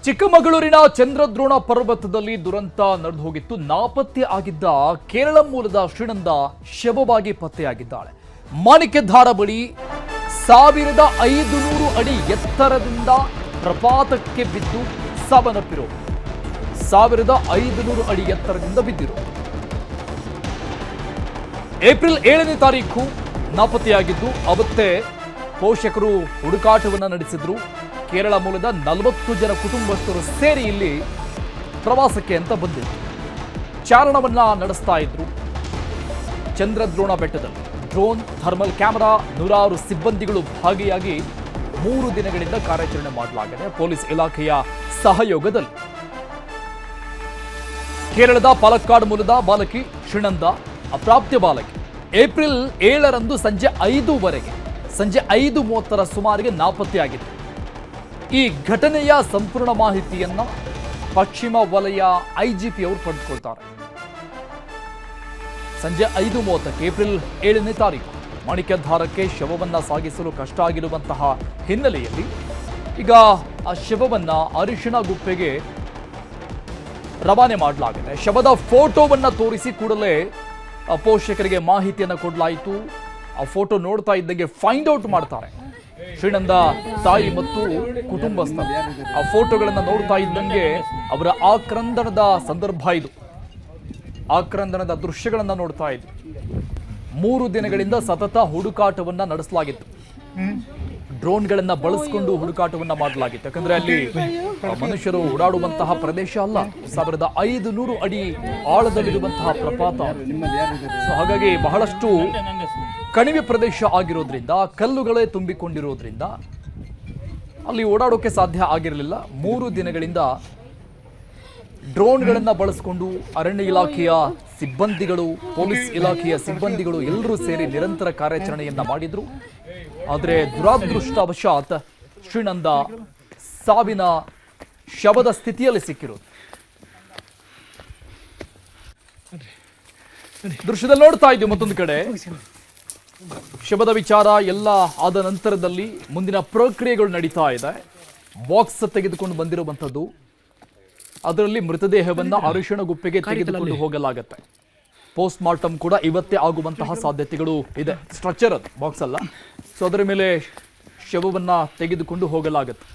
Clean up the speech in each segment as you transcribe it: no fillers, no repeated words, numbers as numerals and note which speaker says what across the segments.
Speaker 1: ಚಿಕ್ಕಮಗಳೂರಿನ ಚಂದ್ರದ್ರೋಣ ಪರ್ವತದಲ್ಲಿ ದುರಂತ ನಡೆದು ಹೋಗಿತ್ತು. ನಾಪತ್ತೆ ಆಗಿದ್ದ ಕೇರಳ ಮೂಲದ ಶ್ರೀನಂದ ಶವವಾಗಿ ಪತ್ತೆಯಾಗಿದ್ದಾಳೆ. ಮಾಣಿಕ್ಯಧಾರ ಬಳಿ 1500 ಅಡಿ ಎತ್ತರದಿಂದ ಪ್ರಪಾತಕ್ಕೆ ಬಿದ್ದು ಸಾವನ್ನಪ್ಪಿರೋ 1500 ಅಡಿ ಎತ್ತರದಿಂದ ಬಿದ್ದಿರೋ ಏಪ್ರಿಲ್ 7ನೇ ತಾರೀಕು ನಾಪತ್ತೆಯಾಗಿದ್ದು ಅವತ್ತೇ ಪೋಷಕರು ಹುಡುಕಾಟವನ್ನು ನಡೆಸಿದ್ರು. ಕೇರಳ ಮೂಲದ 40 ಜನ ಕುಟುಂಬಸ್ಥರು ಸೇರಿ ಇಲ್ಲಿ ಪ್ರವಾಸಕ್ಕೆ ಅಂತ ಬಂದಿದ್ರು. ಚಾರಣವನ್ನ ನಡೆಸ್ತಾ ಇದ್ರು. ಚಂದ್ರದ್ರೋಣ ಬೆಟ್ಟದಲ್ಲಿ ಡ್ರೋನ್, ಥರ್ಮಲ್ ಕ್ಯಾಮೆರಾ, 100 ಸಿಬ್ಬಂದಿಗಳು ಭಾಗಿಯಾಗಿ 3 ದಿನಗಳಿಂದ ಕಾರ್ಯಾಚರಣೆ ಮಾಡಲಾಗಿದೆ. ಪೊಲೀಸ್ ಇಲಾಖೆಯ ಸಹಯೋಗದಲ್ಲಿ ಕೇರಳದ ಪಾಲಕ್ಕಾಡ್ ಮೂಲದ ಬಾಲಕಿ ಶ್ರೀನಂದ ಅಪ್ರಾಪ್ತ ಬಾಲಕಿ ಏಪ್ರಿಲ್ 7ರಂದು ಸಂಜೆ 5:30 ಸುಮಾರಿಗೆ ನಾಪತ್ತೆಯಾಗಿದೆ. ಈ ಘಟನೆಯ ಸಂಪೂರ್ಣ ಮಾಹಿತಿಯನ್ನ ಪಶ್ಚಿಮ ವಲಯ ಐಜಿಪಿ ಅವರು ಪಡೆದುಕೊಳ್ತಾರೆ. ಸಂಜೆ 5:30 ಏಪ್ರಿಲ್ 7ನೇ ತಾರೀಕು ಮಾಣಿಕ್ಯಧಾರಕ್ಕೆ ಶವವನ್ನ ಸಾಗಿಸಲು ಕಷ್ಟ ಆಗಿರುವಂತಹ ಹಿನ್ನೆಲೆಯಲ್ಲಿ ಈಗ ಆ ಶವವನ್ನ ಅರಿಶಿಣ ಗುಪ್ಪೆಗೆ ರವಾನೆ ಮಾಡಲಾಗಿದೆ. ಶವದ ಫೋಟೋವನ್ನ ತೋರಿಸಿ ಕೂಡಲೇ ಪೋಷಕರಿಗೆ ಮಾಹಿತಿಯನ್ನು ಕೊಡಲಾಯಿತು. ಆ ಫೋಟೋ ನೋಡ್ತಾ ಇದ್ದಂಗೆ ಫೈಂಡ್ ಔಟ್ ಮಾಡ್ತಾರೆ ಶ್ರೀನಂದ ತಾಯಿ ಮತ್ತು ಕುಟುಂಬಸ್ಥರು. ಆ ಫೋಟೋಗಳನ್ನು ನೋಡ್ತಾ ಇದ್ದಂಗೆ ಅವರ ಆಕ್ರಂದನದ ಸಂದರ್ಭ ಇದು. ಆಕ್ರಂದನದ ದೃಶ್ಯಗಳನ್ನು ನೋಡ್ತಾ ಇದ್ವಿ. 3 ದಿನಗಳಿಂದ ಸತತ ಹುಡುಕಾಟವನ್ನ ನಡೆಸಲಾಗಿತ್ತು. ಡ್ರೋನ್ಗಳನ್ನ ಬಳಸಿಕೊಂಡು ಹುಡುಕಾಟವನ್ನ ಮಾಡಲಾಗಿತ್ತು. ಯಾಕಂದ್ರೆ ಅಲ್ಲಿ ಮನುಷ್ಯರು ಓಡಾಡುವಂತಹ ಪ್ರದೇಶ ಅಲ್ಲ, 1500 ಅಡಿ ಆಳದಲ್ಲಿರುವಂತಹ ಪ್ರಪಾತ. ಹಾಗಾಗಿ ಬಹಳಷ್ಟು ಕಣಿವೆ ಪ್ರದೇಶ ಆಗಿರೋದ್ರಿಂದ, ಕಲ್ಲುಗಳೇ ತುಂಬಿಕೊಂಡಿರೋದ್ರಿಂದ ಅಲ್ಲಿ ಓಡಾಡೋಕೆ ಸಾಧ್ಯ ಆಗಿರಲಿಲ್ಲ. 3 ದಿನಗಳಿಂದ ಡ್ರೋನ್ಗಳನ್ನ ಬಳಸಿಕೊಂಡು ಅರಣ್ಯ ಇಲಾಖೆಯ ಸಿಬ್ಬಂದಿಗಳು, ಪೊಲೀಸ್ ಇಲಾಖೆಯ ಸಿಬ್ಬಂದಿಗಳು ಎಲ್ಲರೂ ಸೇರಿ ನಿರಂತರ ಕಾರ್ಯಾಚರಣೆಯನ್ನ ಮಾಡಿದ್ರು. ಆದರೆ ದುರಾದೃಷ್ಟವಶಾತ್ ಶ್ರೀನಂದ ಸಾವಿನ ಶವದ ಸ್ಥಿತಿಯಲ್ಲಿ ಸಿಕ್ಕಿರೋದು ದೃಶ್ಯದಲ್ಲಿ ನೋಡ್ತಾ ಇದ್ದೀವಿ. ಮತ್ತೊಂದು ಕಡೆ ಶವದ ವಿಚಾರ ಎಲ್ಲ ಆದ ನಂತರದಲ್ಲಿ ಮುಂದಿನ ಪ್ರಕ್ರಿಯೆಗಳು ನಡೀತಾ ಇದೆ. ಬಾಕ್ಸ್ ತೆಗೆದುಕೊಂಡು ಬಂದಿರುವಂಥದ್ದು, ಅದರಲ್ಲಿ ಮೃತದೇಹವನ್ನ ಅರಿಶಿಣ ಗುಪ್ಪೆಗೆ ತೆಗೆದುಕೊಂಡು ಹೋಗಲಾಗತ್ತೆ. ಪೋಸ್ಟ್ ಮಾರ್ಟಮ್ ಕೂಡ ಇವತ್ತೇ ಆಗುವಂತಹ ಸಾಧ್ಯತೆಗಳು ಇದೆ. ಸ್ಟ್ರಕ್ಚರ್ ಅದು, ಬಾಕ್ಸ್ ಅಲ್ಲ. ಸೊ ಅದರ ಮೇಲೆ ಶವವನ್ನ ತೆಗೆದುಕೊಂಡು ಹೋಗಲಾಗತ್ತೆ.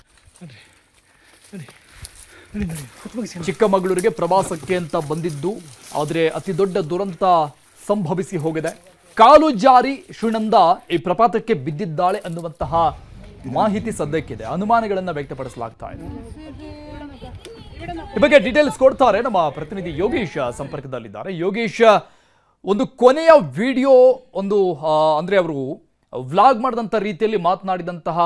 Speaker 1: ಚಿಕ್ಕಮಗಳೂರಿಗೆ ಪ್ರವಾಸಕ್ಕೆ ಅಂತ ಬಂದಿದ್ದು, ಆದರೆ ಅತಿ ದೊಡ್ಡ ದುರಂತ ಸಂಭವಿಸಿ ಹೋಗಿದೆ. ಕಾಲು ಜಾರಿ ಶ್ರೀನಂದ ಈ ಪ್ರಪಾತಕ್ಕೆ ಬಿದ್ದಿದ್ದಾಳೆ ಅನ್ನುವಂತಹ ಮಾಹಿತಿ ಸದ್ಯಕ್ಕಿದೆ. ಅನುಮಾನಗಳನ್ನ ವ್ಯಕ್ತಪಡಿಸಲಾಗ್ತಾ ಇದೆ. ಈ ಬಗ್ಗೆ ಡೀಟೇಲ್ಸ್ ಕೊಡ್ತಾರೆ ನಮ್ಮ ಪ್ರತಿನಿಧಿ ಯೋಗೇಶ್ ಸಂಪರ್ಕದಲ್ಲಿದ್ದಾರೆ. ಯೋಗೇಶ್, ಒಂದು ಕೊನೆಯ ವಿಡಿಯೋ, ಒಂದು ಅಂದ್ರೆ ಅವರು ವ್ಲಾಗ್ ಮಾಡಿದಂಥ ರೀತಿಯಲ್ಲಿ ಮಾತನಾಡಿದಂತಹ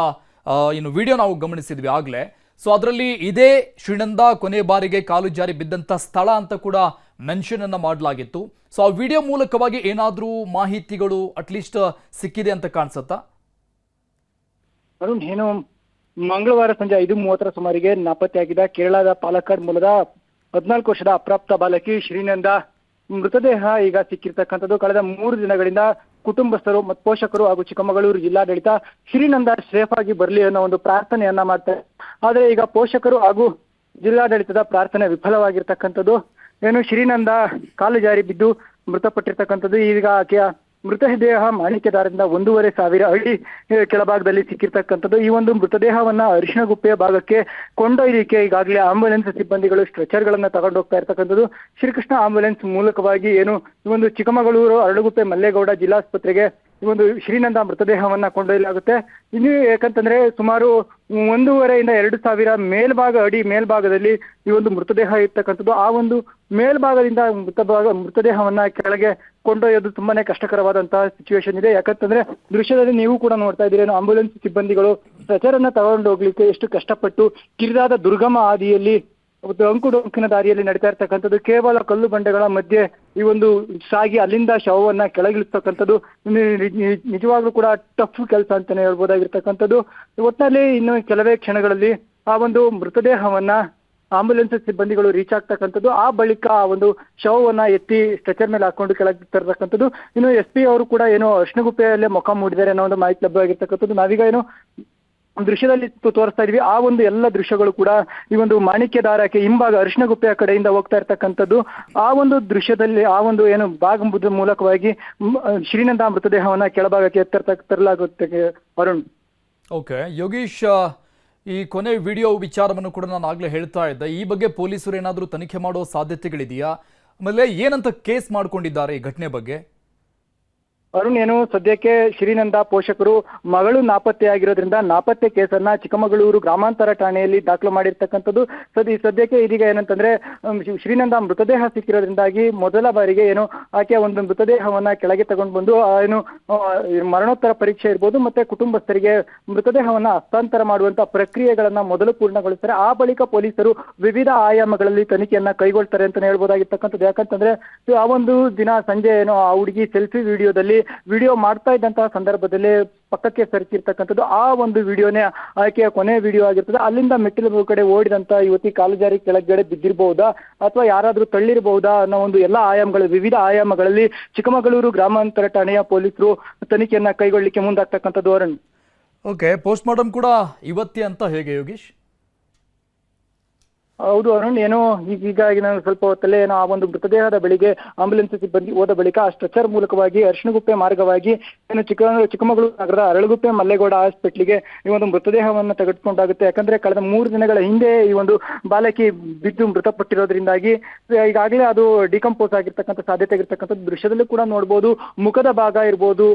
Speaker 1: ಏನು ವಿಡಿಯೋ ನಾವು ಗಮನಿಸಿದ್ವಿ ಆಗ್ಲೇ. ಸೊ ಅದರಲ್ಲಿ ಇದೇ ಶ್ರೀನಂದ ಕೊನೆ ಬಾರಿಗೆ ಕಾಲು ಜಾರಿ ಬಿದ್ದಂಥ ಸ್ಥಳ ಅಂತ ಕೂಡ ಮೆನ್ಷನ್ ಅನ್ನ ಮಾಡಲಾಗಿತ್ತು. ಸೊ ಆ ವಿಡಿಯೋ ಮೂಲಕವಾಗಿ ಏನಾದ್ರೂ ಮಾಹಿತಿಗಳು ಅಟ್ಲೀಸ್ಟ್ ಸಿಕ್ಕಿದೆ ಅಂತ ಕಾಣಿಸುತ್ತಾ?
Speaker 2: ಅರುಣ್, ಏನು ಮಂಗಳವಾರ ಸಂಜೆ 5:30 ಸುಮಾರಿಗೆ ನಾಪತ್ತೆಯಾಗಿದ್ದ ಕೇರಳದ ಪಾಲಕ್ಕಾಡ್ ಮೂಲದ 14 ವರ್ಷದ ಅಪ್ರಾಪ್ತ ಬಾಲಕಿ ಶ್ರೀನಂದ ಮೃತದೇಹ ಈಗ ಸಿಕ್ಕಿರ್ತಕ್ಕಂಥದ್ದು. ಕಳೆದ 3 ದಿನಗಳಿಂದ ಕುಟುಂಬಸ್ಥರು ಮತ್ತು ಪೋಷಕರು ಹಾಗೂ ಚಿಕ್ಕಮಗಳೂರು ಜಿಲ್ಲಾಡಳಿತ ಶ್ರೀನಂದ ಸೇಫ್ ಆಗಿ ಬರಲಿ ಅನ್ನೋ ಒಂದು ಪ್ರಾರ್ಥನೆಯನ್ನ ಮಾಡ್ತಾರೆ. ಆದ್ರೆ ಈಗ ಪೋಷಕರು ಹಾಗೂ ಜಿಲ್ಲಾಡಳಿತದ ಪ್ರಾರ್ಥನೆ ವಿಫಲವಾಗಿರ್ತಕ್ಕಂಥದ್ದು. ಏನು ಶ್ರೀನಂದ ಕಾಲು ಜಾರಿ ಬಿದ್ದು ಮೃತಪಟ್ಟಿರ್ತಕ್ಕಂಥದ್ದು. ಈಗ ಆಕೆಯ ಮೃತದೇಹ ಮಾಣಿಕ್ಯಧಾರದಿಂದ 1500 ಅಡಿ ಕೆಳಭಾಗದಲ್ಲಿ ಸಿಕ್ಕಿರ್ತಕ್ಕಂಥದ್ದು. ಈ ಒಂದು ಮೃತದೇಹವನ್ನ ಅರಿಶಿಣ ಗುಪ್ಪೆಯ ಭಾಗಕ್ಕೆ ಕೊಂಡೊಯ್ಯಲಿಕ್ಕೆ ಈಗಾಗಲೇ ಆಂಬ್ಯುಲೆನ್ಸ್ ಸಿಬ್ಬಂದಿಗಳು ಸ್ಟ್ರೆಚರ್ಗಳನ್ನ ತಗೊಂಡು ಹೋಗ್ತಾ ಇರ್ತಕ್ಕಂಥದ್ದು. ಶ್ರೀಕೃಷ್ಣ ಆಂಬ್ಯುಲೆನ್ಸ್ ಮೂಲಕವಾಗಿ ಏನು ಈ ಒಂದು ಚಿಕ್ಕಮಗಳೂರು ಅರಳುಗುಪ್ಪೆ ಮಲ್ಲೇಗೌಡ ಜಿಲ್ಲಾಸ್ಪತ್ರೆಗೆ ಈ ಒಂದು ಶ್ರೀನಂದ ಮೃತದೇಹವನ್ನ ಕೊಂಡೊಯ್ಯಲಾಗುತ್ತೆ. ಇನ್ನು ಯಾಕಂತಂದ್ರೆ ಸುಮಾರು 1500-2000 ಅಡಿ ಮೇಲ್ಭಾಗದಲ್ಲಿ ಈ ಒಂದು ಮೃತದೇಹ ಇರ್ತಕ್ಕಂಥದ್ದು. ಆ ಒಂದು ಮೇಲ್ಭಾಗದಿಂದ ಮೃತದೇಹವನ್ನ ಕೆಳಗೆ ಕೊಂಡೊಯ್ಯೋದು ತುಂಬಾನೇ ಕಷ್ಟಕರವಾದಂತಹ ಸಿಚುವೇಶನ್ ಇದೆ. ಯಾಕಂತಂದ್ರೆ ದೃಶ್ಯದಲ್ಲಿ ನೀವು ಕೂಡ ನೋಡ್ತಾ ಇದ್ದೀರಿ, ಆಂಬ್ಯುಲೆನ್ಸ್ ಸಿಬ್ಬಂದಿಗಳು ಸ್ಟ್ರೆಚರ್ ಅನ್ನ ತಗೊಂಡು ಹೋಗ್ಲಿಕ್ಕೆ ಎಷ್ಟು ಕಷ್ಟಪಟ್ಟು ಕಿರಿದಾದ ದುರ್ಗಮ ಹಾದಿಯಲ್ಲಿ, ಅಂಕುಡೊಂಕಿನ ದಾರಿಯಲ್ಲಿ ನಡೀತಾ ಇರ್ತಕ್ಕಂಥದ್ದು. ಕೇವಲ ಕಲ್ಲು ಬಂಡೆಗಳ ಮಧ್ಯೆ ಈ ಒಂದು ಸಾಗಿ ಅಲ್ಲಿಂದ ಶವವನ್ನ ಕೆಳಗಿಳಿಸ್ತಕ್ಕಂಥದ್ದು ನಿಜವಾಗ್ಲೂ ಕೂಡ ಟಫ್ ಕೆಲಸ ಅಂತಾನೆ ಹೇಳ್ಬೋದಾಗಿರ್ತಕ್ಕಂಥದ್ದು. ಒಟ್ಟಿನಲ್ಲಿ ಇನ್ನು ಕೆಲವೇ ಕ್ಷಣಗಳಲ್ಲಿ ಆ ಒಂದು ಮೃತದೇಹವನ್ನ ಆಂಬ್ಯುಲೆನ್ಸ್ ಸಿಬ್ಬಂದಿಗಳು ರೀಚ್ ಆಗ್ತಕ್ಕಂಥದ್ದು. ಆ ಬಳಿಕ ಆ ಒಂದು ಶವವನ್ನ ಎತ್ತಿ ಸ್ಟ್ರೆಚರ್ ಮೇಲೆ ಹಾಕೊಂಡು ಕೆಳಗೆ ತರತಕ್ಕಂಥದ್ದು. ಇನ್ನು SP ಅವರು ಕೂಡ ಏನೋ ಅರ್ಶಿಣಗುಪ್ಪೆಯಲ್ಲೇ ಮೊಕ ಮೂಡಿದ್ದಾರೆ ಅನ್ನೋ ಒಂದು ಮಾಹಿತಿ ಲಭ್ಯವಾಗಿರ್ತಕ್ಕಂಥದ್ದು. ನಾವೀಗ ಏನು ದೃಶ್ಯದಲ್ಲಿ ತೋರಿಸ್ತಾ ಇದೀವಿ. ಆ ಒಂದು ಎಲ್ಲ ದೃಶ್ಯಗಳು ಕೂಡ ಈ ಒಂದು ಮಾಣಿಕ್ಯ ದಾರಕ್ಕೆ ಹಿಂಭಾಗ ಅರಿಶಿಣಗುಪ್ಪೆಯ ಕಡೆಯಿಂದ ಹೋಗ್ತಾ ಇರ್ತಕ್ಕಂಥದ್ದು. ಆ ಒಂದು ದೃಶ್ಯದಲ್ಲಿ ಆ ಒಂದು ಏನು ಭಾಗದ ಮೂಲಕವಾಗಿ ಶ್ರೀನಂದ ಮೃತದೇಹವನ್ನ ಕೆಳಭಾಗಕ್ಕೆ ತರಲಾಗುತ್ತೆ ಅರುಣ್.
Speaker 1: ಓಕೆ ಯೋಗೀಶ್, ಈ ಕೊನೆ ವಿಡಿಯೋ ವಿಚಾರವನ್ನು ಕೂಡ ನಾನು ಆಗ್ಲೇ ಹೇಳ್ತಾ ಇದ್ದೆ. ಈ ಬಗ್ಗೆ ಪೊಲೀಸರು ಏನಾದರೂ ತನಿಖೆ ಮಾಡೋ ಸಾಧ್ಯತೆಗಳಿದೆಯಾ? ಆಮೇಲೆ ಏನಂತ ಕೇಸ್ ಮಾಡ್ಕೊಂಡಿದ್ದಾರೆ ಈ ಘಟನೆ ಬಗ್ಗೆ?
Speaker 2: ಅರುಣ್, ಏನು ಸದ್ಯಕ್ಕೆ ಶ್ರೀನಂದ ಪೋಷಕರು ಮಗಳು ನಾಪತ್ತೆಯಾಗಿರೋದ್ರಿಂದ ನಾಪತ್ತೆ ಕೇಸನ್ನ ಚಿಕ್ಕಮಗಳೂರು ಗ್ರಾಮಾಂತರ ಠಾಣೆಯಲ್ಲಿ ದಾಖಲು ಮಾಡಿರ್ತಕ್ಕಂಥದ್ದು. ಸದ್ಯಕ್ಕೆ ಇದೀಗ ಏನಂತಂದ್ರೆ ಶ್ರೀನಂದ ಮೃತದೇಹ ಸಿಕ್ಕಿರೋದ್ರಿಂದಾಗಿ ಮೊದಲ ಬಾರಿಗೆ ಏನು ಆಕೆಯ ಒಂದು ಮೃತದೇಹವನ್ನ ಕೆಳಗೆ ತಗೊಂಡು ಬಂದು ಏನು ಮರಣೋತ್ತರ ಪರೀಕ್ಷೆ ಇರ್ಬೋದು ಮತ್ತೆ ಕುಟುಂಬಸ್ಥರಿಗೆ ಮೃತದೇಹವನ್ನ ಹಸ್ತಾಂತರ ಮಾಡುವಂತ ಪ್ರಕ್ರಿಯೆಗಳನ್ನ ಮೊದಲು ಪೂರ್ಣಗೊಳಿಸ್ತಾರೆ. ಆ ಬಳಿಕ ಪೊಲೀಸರು ವಿವಿಧ ಆಯಾಮಗಳಲ್ಲಿ ತನಿಖೆಯನ್ನ ಕೈಗೊಳ್ತಾರೆ ಅಂತ ಹೇಳ್ಬೋದಾಗಿರ್ತಕ್ಕಂಥದ್ದು. ಯಾಕಂತಂದ್ರೆ ಆ ಒಂದು ದಿನ ಸಂಜೆ ಏನು ಆ ಹುಡುಗಿ ಸೆಲ್ಫಿ ವಿಡಿಯೋ ಮಾಡ್ತಾ ಇದ್ದಂತಹ ಸಂದರ್ಭದಲ್ಲಿ ಪಕ್ಕಕ್ಕೆ ಸರಿಸಿರ್ತಕ್ಕಂಥದ್ದು. ಆ ಒಂದು ವಿಡಿಯೋನೇ ಆಕೆಯ ಕೊನೆ ವಿಡಿಯೋ ಆಗಿರ್ತದೆ. ಅಲ್ಲಿಂದ ಮೆಟ್ಟಿಲು ಕಡೆ ಓಡಿದಂತ ಯುವತಿ ಕಾಲು ಜಾರಿ ಕೆಳಗಡೆ ಬಿದ್ದಿರಬಹುದಾ ಅಥವಾ ಯಾರಾದ್ರೂ ತಳ್ಳಿರಬಹುದಾ ಅನ್ನೋ ಒಂದು ಎಲ್ಲ ವಿವಿಧ ಆಯಾಮಗಳಲ್ಲಿ ಚಿಕ್ಕಮಗಳೂರು ಗ್ರಾಮಾಂತರ ಠಾಣೆಯ ಪೊಲೀಸರು ತನಿಖೆಯನ್ನ ಕೈಗೊಳ್ಳಲಿಕ್ಕೆ ಮುಂದಾಗ್ತಕ್ಕಂಥದ್ದು. ಅರುಣ್,
Speaker 1: ಓಕೆ, ಪೋಸ್ಟ್ ಮಾರ್ಟಮ್ ಕೂಡ ಇವತ್ತೇ ಅಂತ ಹೇಗೆ ಯೋಗೀಶ್?
Speaker 2: ಹೌದು ಅರುಣ್, ಏನೋ ಹೀಗಾಗಿ ನಾನು ಸ್ವಲ್ಪ ಹೊತ್ತಲ್ಲೇ ಏನೋ ಆ ಒಂದು ಮೃತದೇಹದ ಬಳಿಗೆ ಆಂಬ್ಯುಲೆನ್ಸ್ ಸಿಬ್ಬಂದಿ ಹೋದ ಬಳಿಕ ಆ ಸ್ಟ್ರೆಚರ್ ಮೂಲಕವಾಗಿ ಅರಿಶಿಣಗುಪ್ಪೆ ಮಾರ್ಗವಾಗಿ ಏನು ಚಿಕ್ಕಮಗಳೂರು ನಗರದ ಅರಳಗುಪ್ಪೆ ಮಲ್ಲೇಗೌಡ ಹಾಸ್ಪಿಟ್ಲಿಗೆ ಈ ಒಂದು ಮೃತದೇಹವನ್ನು ತೆಗೆದುಕೊಂಡಾಗುತ್ತೆ. ಯಾಕಂದ್ರೆ ಕಳೆದ 3 ದಿನಗಳ ಹಿಂದೆ ಈ ಒಂದು ಬಾಲಕಿ ಬಿದ್ದು ಮೃತಪಟ್ಟಿರೋದ್ರಿಂದಾಗಿ ಈಗಾಗಲೇ ಅದು ಡಿಕಂಪೋಸ್ ಆಗಿರ್ತಕ್ಕಂಥ ಸಾಧ್ಯತೆ ಆಗಿರ್ತಕ್ಕಂಥ ದೃಶ್ಯದಲ್ಲೂ ಕೂಡ ನೋಡ್ಬೋದು. ಮುಖದ ಭಾಗ ಇರ್ಬೋದು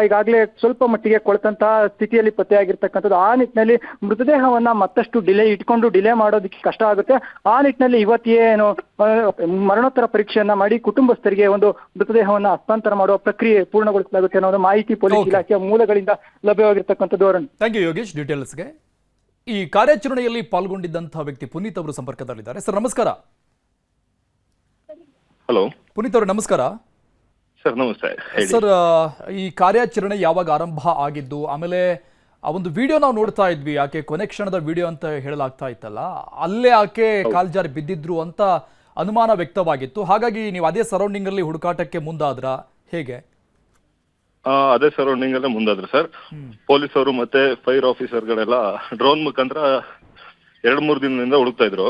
Speaker 2: ಈಗಾಗಲೇ ಸ್ವಲ್ಪ ಮಟ್ಟಿಗೆ ಕೊಳೆತಂತಹ ಸ್ಥಿತಿಯಲ್ಲಿ ಪತ್ತೆಯಾಗಿರ್ತಕ್ಕಂಥದ್ದು. ಆ ನಿಟ್ಟಿನಲ್ಲಿ ಮೃತದೇಹವನ್ನ ಮತ್ತಷ್ಟು ಡಿಲೇ ಮಾಡೋದಕ್ಕೆ ಕಷ್ಟ ಆಗುತ್ತೆ. ಆ ನಿಟ್ಟಿನಲ್ಲಿ ಇವತ್ತೇ ಏನು ಮರಣೋತ್ತರ ಪರೀಕ್ಷೆಯನ್ನ ಮಾಡಿ ಕುಟುಂಬಸ್ಥರಿಗೆ ಒಂದು ಮೃತದೇಹವನ್ನ ಹಸ್ತಾಂತರ ಮಾಡುವ ಪ್ರಕ್ರಿಯೆ ಪೂರ್ಣಗೊಳಿಸಲಾಗುತ್ತೆ ಅನ್ನೋದು ಮಾಹಿತಿ ಪೊಲೀಸ್ ಇಲಾಖೆಯ ಮೂಲಗಳಿಂದ ಲಭ್ಯವಾಗಿರ್ತಕ್ಕಂಥದ್ದು.
Speaker 1: ಥ್ಯಾಂಕ್ ಯು ಯೋಗೇಶ್ ಡೀಟೇಲ್ಸ್ಗೆ. ಈ ಕಾರ್ಯಾಚರಣೆಯಲ್ಲಿ ಪಾಲ್ಗೊಂಡಿದ್ದಂತಹ ವ್ಯಕ್ತಿ ಪುನೀತ್ ಅವರು ಸಂಪರ್ಕದಲ್ಲಿದ್ದಾರೆ. ಸರ್ ನಮಸ್ಕಾರ.
Speaker 3: ಹಲೋ
Speaker 1: ಪುನೀತ್ ಅವರು ನಮಸ್ಕಾರ.
Speaker 3: ಸರ್ ನಮಸ್ತೆ.
Speaker 1: ಸರ್, ಈ ಕಾರ್ಯಾಚರಣೆ ಯಾವಾಗ ಆರಂಭ ಆಗಿದ್ದು? ಆಮೇಲೆ ಆ ಒಂದು ವಿಡಿಯೋ ನಾವು ನೋಡ್ತಾ ಇದ್ವಿ, ಆಕೆ ಕೊನೆ ಕ್ಷಣದ ವಿಡಿಯೋ ಅಂತ ಹೇಳಲಾಗ್ತಾ ಇತ್ತಲ್ಲ, ಅಲ್ಲೇ ಆಕೆ ಕಾಲ್ಜಾರಿ ಬಿದ್ದಿದ್ರು ಅಂತ ಅನುಮಾನ ವ್ಯಕ್ತವಾಗಿತ್ತು. ಹಾಗಾಗಿ ನೀವು ಅದೇ ಸರೌಂಡಿಂಗ್ ಅಲ್ಲಿ ಹುಡುಕಾಟಕ್ಕೆ ಮುಂದಾದ್ರ ಹೇಗೆ?
Speaker 3: ಅದೇ ಸರೌಂಡಿಂಗ್ ಅಲ್ಲೇ ಮುಂದಾದ್ರು ಸರ್. ಪೊಲೀಸರು ಮತ್ತೆ ಫೈರ್ ಆಫೀಸರ್ಗಳೆಲ್ಲ ಡ್ರೋನ್ ಮುಖಾಂತರ 2-3 ದಿನದಿಂದ ಹುಡುಕ್ತಾ ಇದ್ರು.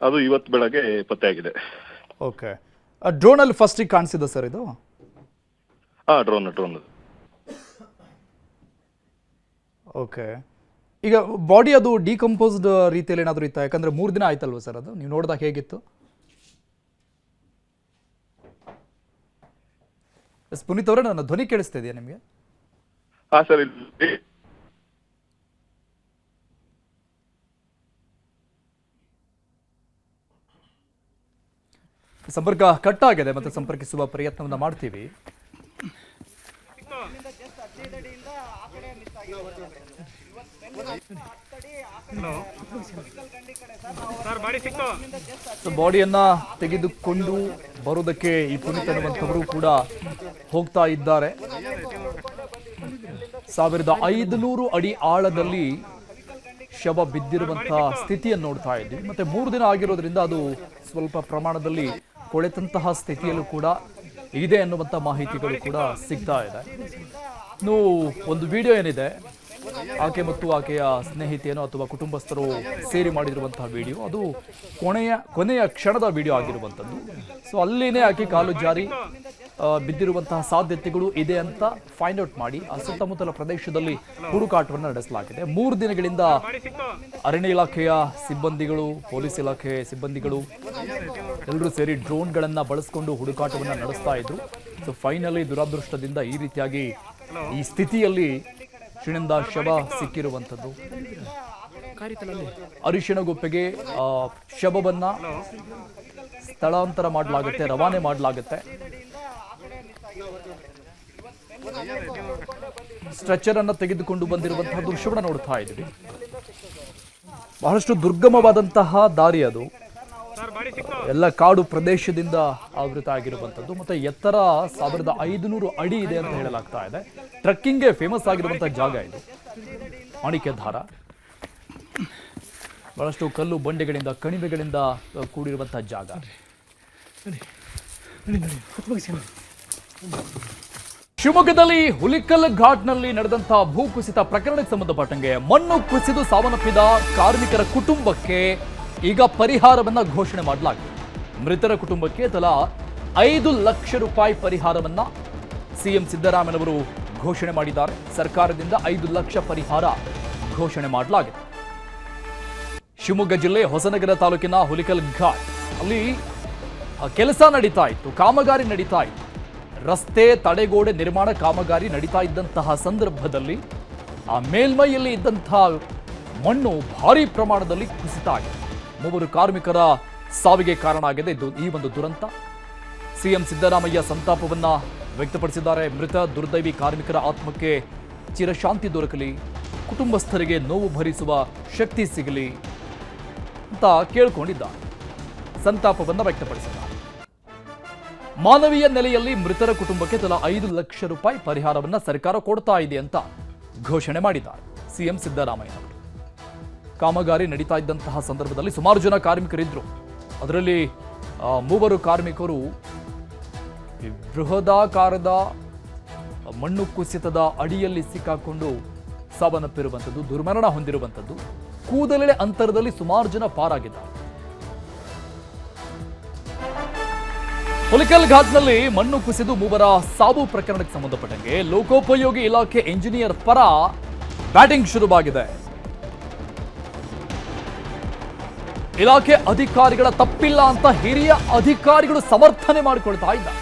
Speaker 3: ಅದು ಇವತ್ತು ಬೆಳಗ್ಗೆ ಪತ್ತೆ ಆಗಿದೆ.
Speaker 1: ಓಕೆ, ಡ್ರೋನ್ ಅಲ್ಲಿ ಫಸ್ಟ್ ಕಾಣಿಸಿದ ಸರ್ ಇದು?
Speaker 3: ಡ್ರೋನ್.
Speaker 1: ಓಕೆ, ಈಗ ಬಾಡಿ ಅದು ಡಿಕಂಪೋಸ್ಡ್ ರೀತಿಯಲ್ಲಿ ಏನಾದರೂ ಇತ್ತಾ? ಯಾಕಂದ್ರೆ 3 ದಿನ ಆಯ್ತಲ್ವ ಸರ್, ಅದು ನೀವು ನೋಡಿದಾಗ ಹೇಗಿತ್ತು? ಪುನೀತ್ ಅವರೇ, ನನ್ನ ಧ್ವನಿ ಕೇಳಿಸ್ತಾ ಇದೆಯಾ ನಿಮಗೆ?
Speaker 3: ಸರ್
Speaker 1: ಸಂಪರ್ಕ ಕಟ್ ಆಗಿದೆ, ಮತ್ತೆ ಸಂಪರ್ಕಿಸುವ ಪ್ರಯತ್ನವನ್ನ ಮಾಡ್ತೀವಿ. ಬಾಡಿಯನ್ನ ತೆಗೆದುಕೊಂಡು ಬರೋದಕ್ಕೆ ಈ ಪುನೀತ್ ಅನ್ನುವಂಥವರು ಕೂಡ ಹೋಗ್ತಾ ಇದ್ದಾರೆ. 1500 ಅಡಿ ಆಳದಲ್ಲಿ ಶವ ಬಿದ್ದಿರುವಂತಹ ಸ್ಥಿತಿಯನ್ನು ನೋಡ್ತಾ ಇದ್ದೀವಿ. ಮತ್ತೆ 3 ದಿನ ಆಗಿರೋದ್ರಿಂದ ಅದು ಸ್ವಲ್ಪ ಪ್ರಮಾಣದಲ್ಲಿ ಕೊಳೆತಂತಹ ಸ್ಥಿತಿಯಲ್ಲೂ ಕೂಡ ಇದೆ ಅನ್ನುವಂಥ ಮಾಹಿತಿಗಳು ಕೂಡ ಸಿಗ್ತಾ ಇದೆ. ಇನ್ನು ಒಂದು ವಿಡಿಯೋ ಏನಿದೆ, ಆಕೆ ಮತ್ತು ಆಕೆಯ ಸ್ನೇಹಿತೆಯೋ ಅಥವಾ ಕುಟುಂಬಸ್ಥರು ಸೇರಿ ಮಾಡಿರುವಂತಹ ವಿಡಿಯೋ, ಅದು ಕೊನೆಯ ಕ್ಷಣದ ವಿಡಿಯೋ ಆಗಿರುವಂಥದ್ದು. ಸೊ ಅಲ್ಲಿನೇ ಆಕೆ ಕಾಲು ಜಾರಿ ಬಿದ್ದಿರುವಂತಹ ಸಾಧ್ಯತೆಗಳು ಇದೆ ಅಂತ ಫೈಂಡ್ ಔಟ್ ಮಾಡಿ ಆ ಸುತ್ತಮುತ್ತಲ ಪ್ರದೇಶದಲ್ಲಿ ಹುಡುಕಾಟವನ್ನು ನಡೆಸಲಾಗಿದೆ. 3 ದಿನಗಳಿಂದ ಅರಣ್ಯ ಇಲಾಖೆಯ ಸಿಬ್ಬಂದಿಗಳು, ಪೊಲೀಸ್ ಇಲಾಖೆ ಸಿಬ್ಬಂದಿಗಳು ಎಲ್ಲರೂ ಸೇರಿ ಡ್ರೋನ್ಗಳನ್ನ ಬಳಸಿಕೊಂಡು ಹುಡುಕಾಟವನ್ನು ನಡೆಸ್ತಾ ಇದ್ರು. ಸೊ ಫೈನಲಿ ದುರಾದೃಷ್ಟದಿಂದ ಈ ರೀತಿಯಾಗಿ ಈ ಸ್ಥಿತಿಯಲ್ಲಿ ಶ್ರೀನಂದ ಶವ ಸಿಕ್ಕಿರುವಂಥದ್ದು. ಅರಿಶಿಣಗುಪ್ಪೆಗೆ ಶವವನ್ನ ಸ್ಥಳಾಂತರ ಮಾಡಲಾಗುತ್ತೆ, ರವಾನೆ ಮಾಡಲಾಗುತ್ತೆ. ಸ್ಟ್ರೆಚರ್ ಅನ್ನ ತೆಗೆದುಕೊಂಡು ಬಂದಿರುವಂತಹ ದೃಶ್ಯವನ್ನ ನೋಡ್ತಾ ಇದ್ವಿ. ಬಹಳಷ್ಟು ದುರ್ಗಮವಾದಂತಹ ದಾರಿ ಅದು, ಎಲ್ಲ ಕಾಡು ಪ್ರದೇಶದಿಂದ ಆವೃತ ಆಗಿರುವಂಥದ್ದು. ಮತ್ತೆ ಎತ್ತರ 1500 ಅಡಿ ಇದೆ ಅಂತ ಹೇಳಲಾಗ್ತಾ ಇದೆ. ಟ್ರೆಕ್ಕಿಂಗ್ಗೆ ಫೇಮಸ್ ಆಗಿರುವಂತಹ ಜಾಗ ಇದು ಮಾಣಿಕ್ಯ ದಾರ. ಬಹಳಷ್ಟು ಕಲ್ಲು ಬಂಡೆಗಳಿಂದ, ಕಣಿವೆಗಳಿಂದ ಕೂಡಿರುವಂತಹ ಜಾಗ. ಶಿವಮೊಗ್ಗದಲ್ಲಿ ಹುಲಿಕಲ್ ಘಾಟ್ನಲ್ಲಿ ನಡೆದಂತಹ ಭೂಕುಸಿತ ಪ್ರಕರಣಕ್ಕೆ ಸಂಬಂಧಪಟ್ಟಂಗೆ ಮಣ್ಣು ಕುಸಿದು ಸಾವನ್ನಪ್ಪಿದ ಕಾರ್ಮಿಕರ ಕುಟುಂಬಕ್ಕೆ ಈಗ ಪರಿಹಾರವನ್ನ ಘೋಷಣೆ ಮಾಡಲಾಗಿದೆ. ಮೃತರ ಕುಟುಂಬಕ್ಕೆ ತಲಾ 5 ಲಕ್ಷ ರೂಪಾಯಿ ಪರಿಹಾರವನ್ನ ಸಿಎಂ ಸಿದ್ದರಾಮಯ್ಯನವರು ಘೋಷಣೆ ಮಾಡಿದ್ದಾರೆ. ಸರ್ಕಾರದಿಂದ 5 ಲಕ್ಷ ಪರಿಹಾರ ಘೋಷಣೆ ಮಾಡಲಾಗಿದೆ. ಶಿವಮೊಗ್ಗ ಜಿಲ್ಲೆ ಹೊಸನಗರ ತಾಲೂಕಿನ ಹುಲಿಕಲ್ ಘಾಟ್ ಅಲ್ಲಿ ಕೆಲಸ ನಡೀತಾ ಇತ್ತು, ಕಾಮಗಾರಿ ನಡೀತಾ ಇತ್ತು. ರಸ್ತೆ ತಡೆಗೋಡೆ ನಿರ್ಮಾಣ ಕಾಮಗಾರಿ ನಡೀತಾ ಇದ್ದಂತಹ ಸಂದರ್ಭದಲ್ಲಿ ಆ ಮೇಲ್ಮೈಯಲ್ಲಿ ಇದ್ದಂತಹ ಮಣ್ಣು ಭಾರಿ ಪ್ರಮಾಣದಲ್ಲಿ ಕುಸಿತ ಆಗಿದೆ. 3 ಕಾರ್ಮಿಕರ ಸಾವಿಗೆ ಕಾರಣ ಆಗಿದೆ ಈ ಒಂದು ದುರಂತ. ಸಿಎಂ ಸಿದ್ದರಾಮಯ್ಯ ಸಂತಾಪವನ್ನ ವ್ಯಕ್ತಪಡಿಸಿದ್ದಾರೆ. ಮೃತ ದುರ್ದೈವಿ ಕಾರ್ಮಿಕರ ಆತ್ಮಕ್ಕೆ ಚಿರಶಾಂತಿ ದೊರಕಲಿ, ಕುಟುಂಬಸ್ಥರಿಗೆ ನೋವು ಭರಿಸುವ ಶಕ್ತಿ ಸಿಗಲಿ ಅಂತ ಕೇಳ್ಕೊಂಡಿದ್ದಾರೆ. ಸಂತಾಪವನ್ನ ವ್ಯಕ್ತಪಡಿಸಿದ್ದಾರೆ. ಮಾನವೀಯ ನೆಲೆಯಲ್ಲಿ ಮೃತರ ಕುಟುಂಬಕ್ಕೆ ತಲಾ 5 ಲಕ್ಷ ರೂಪಾಯಿ ಪರಿಹಾರವನ್ನ ಸರ್ಕಾರ ಕೊಡ್ತಾ ಇದೆ ಅಂತ ಘೋಷಣೆ ಮಾಡಿದ್ದಾರೆ ಸಿಎಂ ಸಿದ್ದರಾಮಯ್ಯ. ಕಾಮಗಾರಿ ನಡೀತಾ ಇದ್ದಂತಹ ಸಂದರ್ಭದಲ್ಲಿ ಸುಮಾರು ಜನ ಕಾರ್ಮಿಕರಿದ್ರು. ಅದರಲ್ಲಿ 3 ಕಾರ್ಮಿಕರು ಬೃಹದಾಕಾರದ ಮಣ್ಣು ಕುಸಿತದ ಅಡಿಯಲ್ಲಿ ಸಿಕ್ಕಾಕೊಂಡು ಸಾವನ್ನಪ್ಪಿರುವಂಥದ್ದು, ದುರ್ಮರಣ ಹೊಂದಿರುವಂಥದ್ದು. ಕೂದಲೆಳೆ ಅಂತರದಲ್ಲಿ ಸುಮಾರು ಜನ ಪಾರಾಗಿದ್ದಾರೆ. ಹುಲಿಕಲ್ ಘಾಟ್ನಲ್ಲಿ ಮಣ್ಣು ಕುಸಿದು 3 ಸಾವು ಪ್ರಕರಣಕ್ಕೆ ಸಂಬಂಧಪಟ್ಟಂಗೆ ಲೋಕೋಪಯೋಗಿ ಇಲಾಖೆ ಇಂಜಿನಿಯರ್ ಪರ ಬ್ಯಾಟಿಂಗ್ ಶುರುವಾಗಿದೆ. ಇಲಾಖೆ ಅಧಿಕಾರಿಗಳ ತಪ್ಪಿಲ್ಲ ಅಂತ ಹಿರಿಯ ಅಧಿಕಾರಿಗಳು ಸಮರ್ಥನೆ ಮಾಡಿಕೊಳ್ತಾ ಇದ್ದಾರೆ.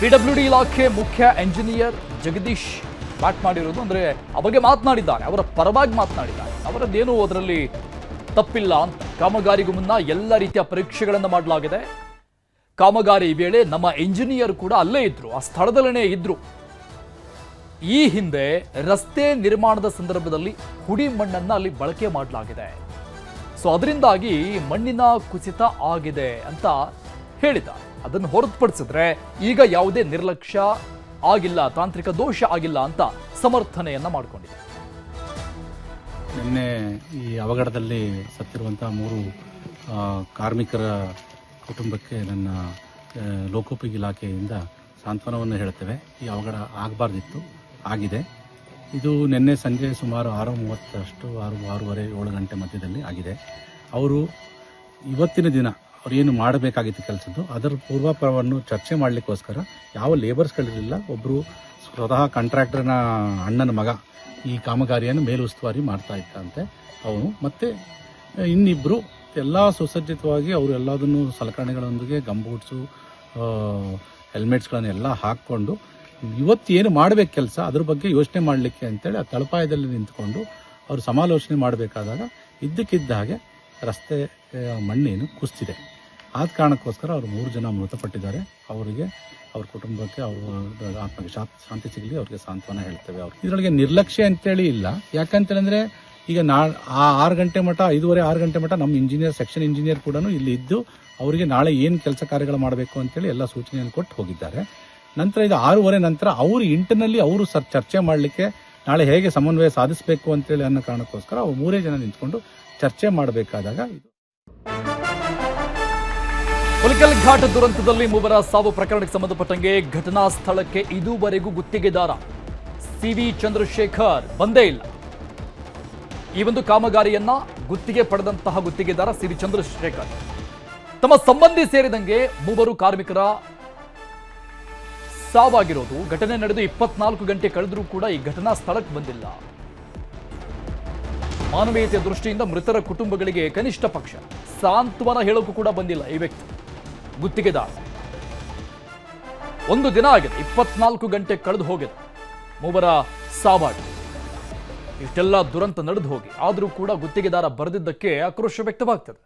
Speaker 1: ಪಿಡಬ್ಲ್ಯೂಡಿ ಇಲಾಖೆ ಮುಖ್ಯ ಇಂಜಿನಿಯರ್ ಜಗದೀಶ್ ಬ್ಯಾಟ್ ಮಾಡಿರೋದು, ಅಂದ್ರೆ ಆ ಬಗ್ಗೆ ಮಾತನಾಡಿದ್ದಾರೆ, ಅವರ ಪರವಾಗಿ ಮಾತನಾಡಿದ್ದಾರೆ. ಅವರದ್ದೇನು ಅದರಲ್ಲಿ ತಪ್ಪಿಲ್ಲ ಅಂತ. ಕಾಮಗಾರಿಗೂ ಮುನ್ನ ಎಲ್ಲ ರೀತಿಯ ಪರೀಕ್ಷೆಗಳನ್ನು ಮಾಡಲಾಗಿದೆ. ಕಾಮಗಾರಿ ವೇಳೆ ನಮ್ಮ ಇಂಜಿನಿಯರ್ ಕೂಡ ಅಲ್ಲೇ ಇದ್ರು, ಆ ಸ್ಥಳದಲ್ಲೇ ಇದ್ರು. ಈ ಹಿಂದೆ ರಸ್ತೆ ನಿರ್ಮಾಣದ ಸಂದರ್ಭದಲ್ಲಿ ಹುಡಿ ಮಣ್ಣನ್ನ ಅಲ್ಲಿ ಬಳಕೆ ಮಾಡಲಾಗಿದೆ. ಸೊ ಅದರಿಂದಾಗಿ ಮಣ್ಣಿನ ಕುಸಿತ ಆಗಿದೆ ಅಂತ ಹೇಳಿದ. ಅದನ್ನು ಹೊರತುಪಡಿಸಿದ್ರೆ ಈಗ ಯಾವುದೇ ನಿರ್ಲಕ್ಷ್ಯ ಆಗಿಲ್ಲ, ತಾಂತ್ರಿಕ ದೋಷ ಆಗಿಲ್ಲ ಅಂತ ಸಮರ್ಥನೆಯನ್ನ ಮಾಡಿಕೊಂಡಿದೆ.
Speaker 4: ನಿನ್ನೆ ಈ ಅವಘಡದಲ್ಲಿ ಸತ್ತಿರುವಂತಹ 3 ಕಾರ್ಮಿಕರ ಕುಟುಂಬಕ್ಕೆ ನನ್ನ ಲೋಕೋಪಯೋಗಿ ಇಲಾಖೆಯಿಂದ ಸಾಂತ್ವನವನ್ನು ಹೇಳುತ್ತೇವೆ. ಈ ಅವಘಡ ಆಗಬಾರ್ದಿತ್ತು, ಆಗಿದೆ. ಇದು ನಿನ್ನೆ ಸಂಜೆ ಸುಮಾರು 6:30 ಅಷ್ಟು 6:30 7 ಗಂಟೆ ಮಧ್ಯದಲ್ಲಿ ಆಗಿದೆ. ಅವರು ಇವತ್ತಿನ ದಿನ ಅವ್ರು ಏನು ಮಾಡಬೇಕಾಗಿತ್ತು ಕೆಲಸದ್ದು ಅದರ ಪೂರ್ವಾಪರವನ್ನು ಚರ್ಚೆ ಮಾಡಲಿಕ್ಕೋಸ್ಕರ ಯಾವ ಲೇಬರ್ಸ್ಗಳಿರಲಿಲ್ಲ. ಒಬ್ಬರು ಸ್ವತಃ ಕಾಂಟ್ರಾಕ್ಟರ್ನ ಅಣ್ಣನ ಮಗ ಈ ಕಾಮಗಾರಿಯನ್ನು ಮೇಲುಸ್ತುವಾರಿ ಮಾಡ್ತಾ ಇತ್ತಂತೆ ಅವನು. ಮತ್ತು ಇನ್ನಿಬ್ಬರು ಎಲ್ಲ ಸುಸಜ್ಜಿತವಾಗಿ ಅವರು ಎಲ್ಲದನ್ನು ಸಲಕರಣೆಗಳೊಂದಿಗೆ ಗಂಬೂಟ್ಸು ಹೆಲ್ಮೆಟ್ಸ್ಗಳನ್ನೆಲ್ಲ ಹಾಕ್ಕೊಂಡು ಇವತ್ತು ಏನು ಮಾಡಬೇಕು ಕೆಲಸ ಅದ್ರ ಬಗ್ಗೆ ಯೋಚನೆ ಮಾಡಲಿಕ್ಕೆ ಅಂತೇಳಿ ಆ ತಳಪಾಯದಲ್ಲಿ ನಿಂತ್ಕೊಂಡು ಅವರು ಸಮಾಲೋಚನೆ ಮಾಡಬೇಕಾದಾಗ ಇದ್ದಕ್ಕಿದ್ದ ಹಾಗೆ ರಸ್ತೆ ಮಣ್ಣೇನು ಕುಸಿದಿದೆ. ಆದ ಕಾರಣಕ್ಕೋಸ್ಕರ ಅವರು 3 ಜನ ಮೃತಪಟ್ಟಿದ್ದಾರೆ. ಅವರಿಗೆ ಅವ್ರ ಕುಟುಂಬಕ್ಕೆ ಅವ್ರ ಆತ್ಮಕ್ಕೆ ಶಾಂತಿ ಸಿಗಲಿ, ಅವ್ರಿಗೆ ಸಾಂತ್ವನ ಹೇಳ್ತೇವೆ. ಅವ್ರು ಇದರೊಳಗೆ ನಿರ್ಲಕ್ಷ್ಯ ಅಂತೇಳಿ ಇಲ್ಲ. ಯಾಕಂತೇಳಿದ್ರೆ ಈಗ 6 ಗಂಟೆ ಮಟ್ಟ 5:30 6 ಗಂಟೆ ಮಟ್ಟ ನಮ್ಮ ಇಂಜಿನಿಯರ್ ಸೆಕ್ಷನ್ ಇಂಜಿನಿಯರ್ ಕೂಡ ಇಲ್ಲಿ ಇದ್ದು ಅವರಿಗೆ ನಾಳೆ ಏನು ಕೆಲಸ ಕಾರ್ಯಗಳು ಮಾಡಬೇಕು ಅಂತೇಳಿ ಎಲ್ಲ ಸೂಚನೆಯನ್ನು ಕೊಟ್ಟು ಹೋಗಿದ್ದಾರೆ. ನಂತರ ಇದು 6:30 ನಂತರ ಅವರು ಇಂಟರ್ನಲ್ಲಿ ಅವರು ಚರ್ಚೆ ಮಾಡಲಿಕ್ಕೆ ನಾಳೆ ಹೇಗೆ ಸಮನ್ವಯ ಸಾಧಿಸಬೇಕು ಅಂತೇಳಿ ಅನ್ನೋ ಕಾರಣಕ್ಕೋಸ್ಕರ ಅವ್ರು 3 ಜನ ನಿಂತ್ಕೊಂಡು ಚರ್ಚೆ ಮಾಡಬೇಕಾದಾಗ ಇದು.
Speaker 1: ಹುಲಿಕಲ್ ಘಾಟ್ ದುರಂತದಲ್ಲಿ 3 ಸಾವು ಪ್ರಕರಣಕ್ಕೆ ಸಂಬಂಧಪಟ್ಟಂಗೆ ಘಟನಾ ಸ್ಥಳಕ್ಕೆ ಇದುವರೆಗೂ ಗುತ್ತಿಗೆದಾರ ಸಿವಿ ಚಂದ್ರಶೇಖರ್ ಬಂದೇ ಇಲ್ಲ. ಈ ಒಂದು ಕಾಮಗಾರಿಯನ್ನ ಗುತ್ತಿಗೆ ಪಡೆದಂತಹ ಗುತ್ತಿಗೆದಾರ ಸಿವಿ ಚಂದ್ರಶೇಖರ್ ತಮ್ಮ ಸಂಬಂಧಿ ಸೇರಿದಂಗೆ 3 ಕಾರ್ಮಿಕರ ಸಾವಾಗಿರೋದು. ಘಟನೆ ನಡೆದು 24 ಗಂಟೆ ಕಳೆದರೂ ಕೂಡ ಈ ಘಟನಾ ಸ್ಥಳಕ್ಕೆ ಬಂದಿಲ್ಲ. ಮಾನವೀಯತೆಯ ದೃಷ್ಟಿಯಿಂದ ಮೃತರ ಕುಟುಂಬಗಳಿಗೆ ಕನಿಷ್ಠ ಪಕ್ಷ ಸಾಂತ್ವನ ಹೇಳೋಕ್ಕೂ ಕೂಡ ಬಂದಿಲ್ಲ ಈ ವ್ಯಕ್ತಿ ಗುತ್ತಿಗೆದಾರ. 1 ದಿನ ಆಗಿದೆ, 24 ಗಂಟೆ ಕಳೆದು ಹೋಗಿದೆ, 3 ಸಾವಾಗಿದೆ. ಇಷ್ಟೆಲ್ಲ ದುರಂತ ನಡೆದು ಹೋಗಿ ಆದರೂ ಕೂಡ ಗುತ್ತಿಗೆದಾರ ಬರೆದಿದ್ದಕ್ಕೆ ಆಕ್ರೋಶ ವ್ಯಕ್ತವಾಗ್ತದೆ.